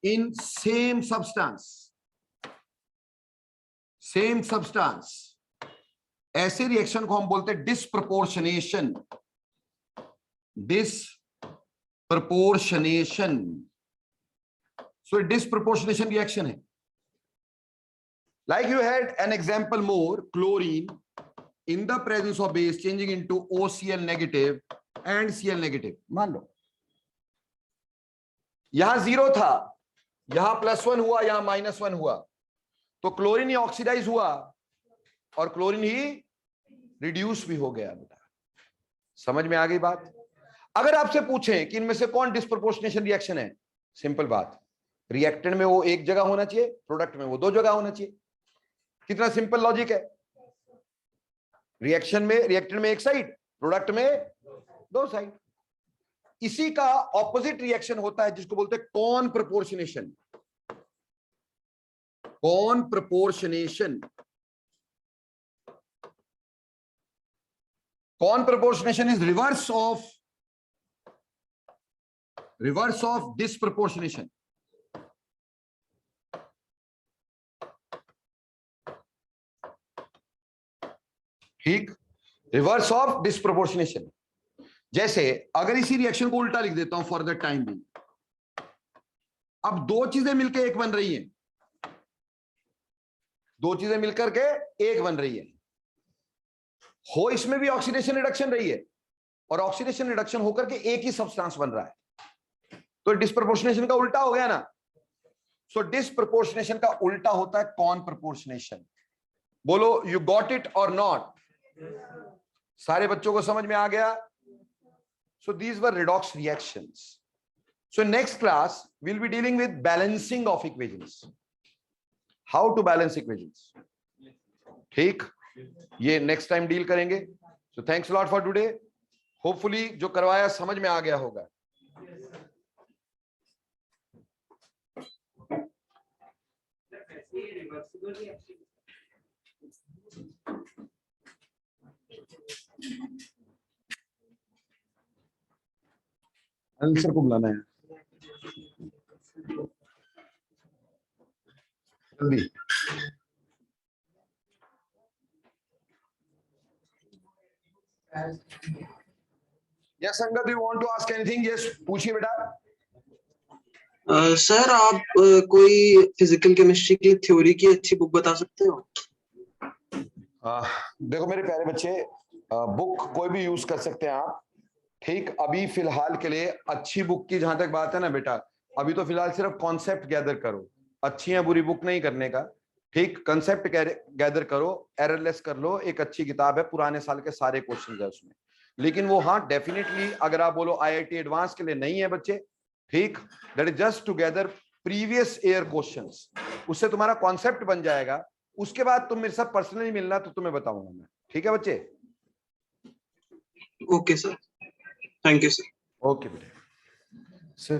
in same substance, ऐसे रिएक्शन को हम बोलते हैं डिस्प्रपोर्शनेशन। सो डिस्प्रपोर्शनेशन रिएक्शन है। Like you had an example more, chlorine in the presence of base changing into OCl negative and Cl negative। मान लो यहां 0 था, यहां +1 हुआ, यहां -1 हुआ, तो क्लोरीन ही ऑक्सीडाइज हुआ और क्लोरीन ही रिड्यूस भी हो गया। बेटा समझ में आ गई बात? अगर आपसे पूछें कि इनमें से कौन डिस्प्रोपोर्शनेशन रिएक्शन है, सिंपल बात, रिएक्टेंट में वो एक जगह होना चाहिए, प्रोडक्ट में वो दो जगह होना चाहिए। कितना सिंपल लॉजिक है। रिएक्टेंट में एक साइड, प्रोडक्ट में दो साइड। इसी का ऑपोजिट रिएक्शन होता है जिसको बोलते हैं comproportionation. Comproportionation is reverse of disproportionation. ठीक, रिवर्स ऑफ डिस्प्रोपोर्शनेशन। जैसे अगर इसी रिएक्शन को उल्टा लिख देता हूं फॉर द टाइम भी, अब दो चीजें मिलकर एक बन रही हैं, दो चीजें मिलकर के एक बन रही है। हो इसमें भी ऑक्सीडेशन रिडक्शन रही है और ऑक्सीडेशन रिडक्शन होकर के एक ही सब्सटेंस बन रहा है, तो डिस्प्रोपोर्शनेशन का उल्टा हो गया ना। सो डिस्प्रोपोर्शनेशन का उल्टा होता है कॉन प्रोपोर्शनेशन। बोलो यू गॉट इट और नॉट? सारे बच्चों को समझ में आ गया? So these were redox reactions. So next class we'll be dealing with balancing of equations. How to balance equations. ठीक, ये next time deal करेंगे. So thanks a lot for today. Hopefully जो करवाया समझ में आ गया होगा. आंसर को बुलाना है जल्दी। Yes Sangat, you want to ask anything? Yes पूछिए बेटा। सर आप कोई फिजिकल केमिस्ट्री की थ्योरी की अच्छी बुक बता सकते हो? देखो मेरे प्यारे बच्चे, बुक कोई भी यूज कर सकते हैं आप। ठीक, अभी फिलहाल के लिए अच्छी बुक की जहां तक बात है ना बेटा, अभी तो फिलहाल सिर्फ कॉन्सेप्ट गैदर करो, अच्छी या बुरी बुक नहीं करने का। ठीक, कंसेप्ट गैदर करो, एररलेस कर लो। एक अच्छी किताब है, पुराने साल के सारे क्वेश्चन है उसमें। लेकिन वो हाँ डेफिनेटली अगर आप बोलो IIT एडवांस के लिए नहीं है बच्चे, ठीक, that is just to gather previous year questions, उससे तुम्हारा कॉन्सेप्ट बन जाएगा। उसके बाद तुम मेरे साथ पर्सनली मिलना तो तुम्हें बताऊंगा मैं। ठीक है बच्चे? Okay sir, thank you sir. Okay बेटे। सर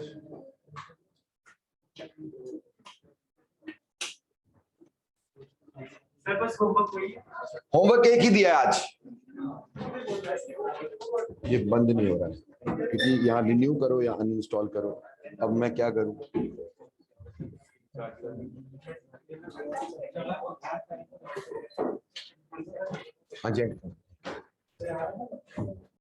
बस होमवर्क एक ही दिया है आज, ये बंद नहीं हो रहा है क्योंकि यहाँ रिन्यू करो या अनइंस्टॉल करो। अब मैं क्या करूं? हाँ जी।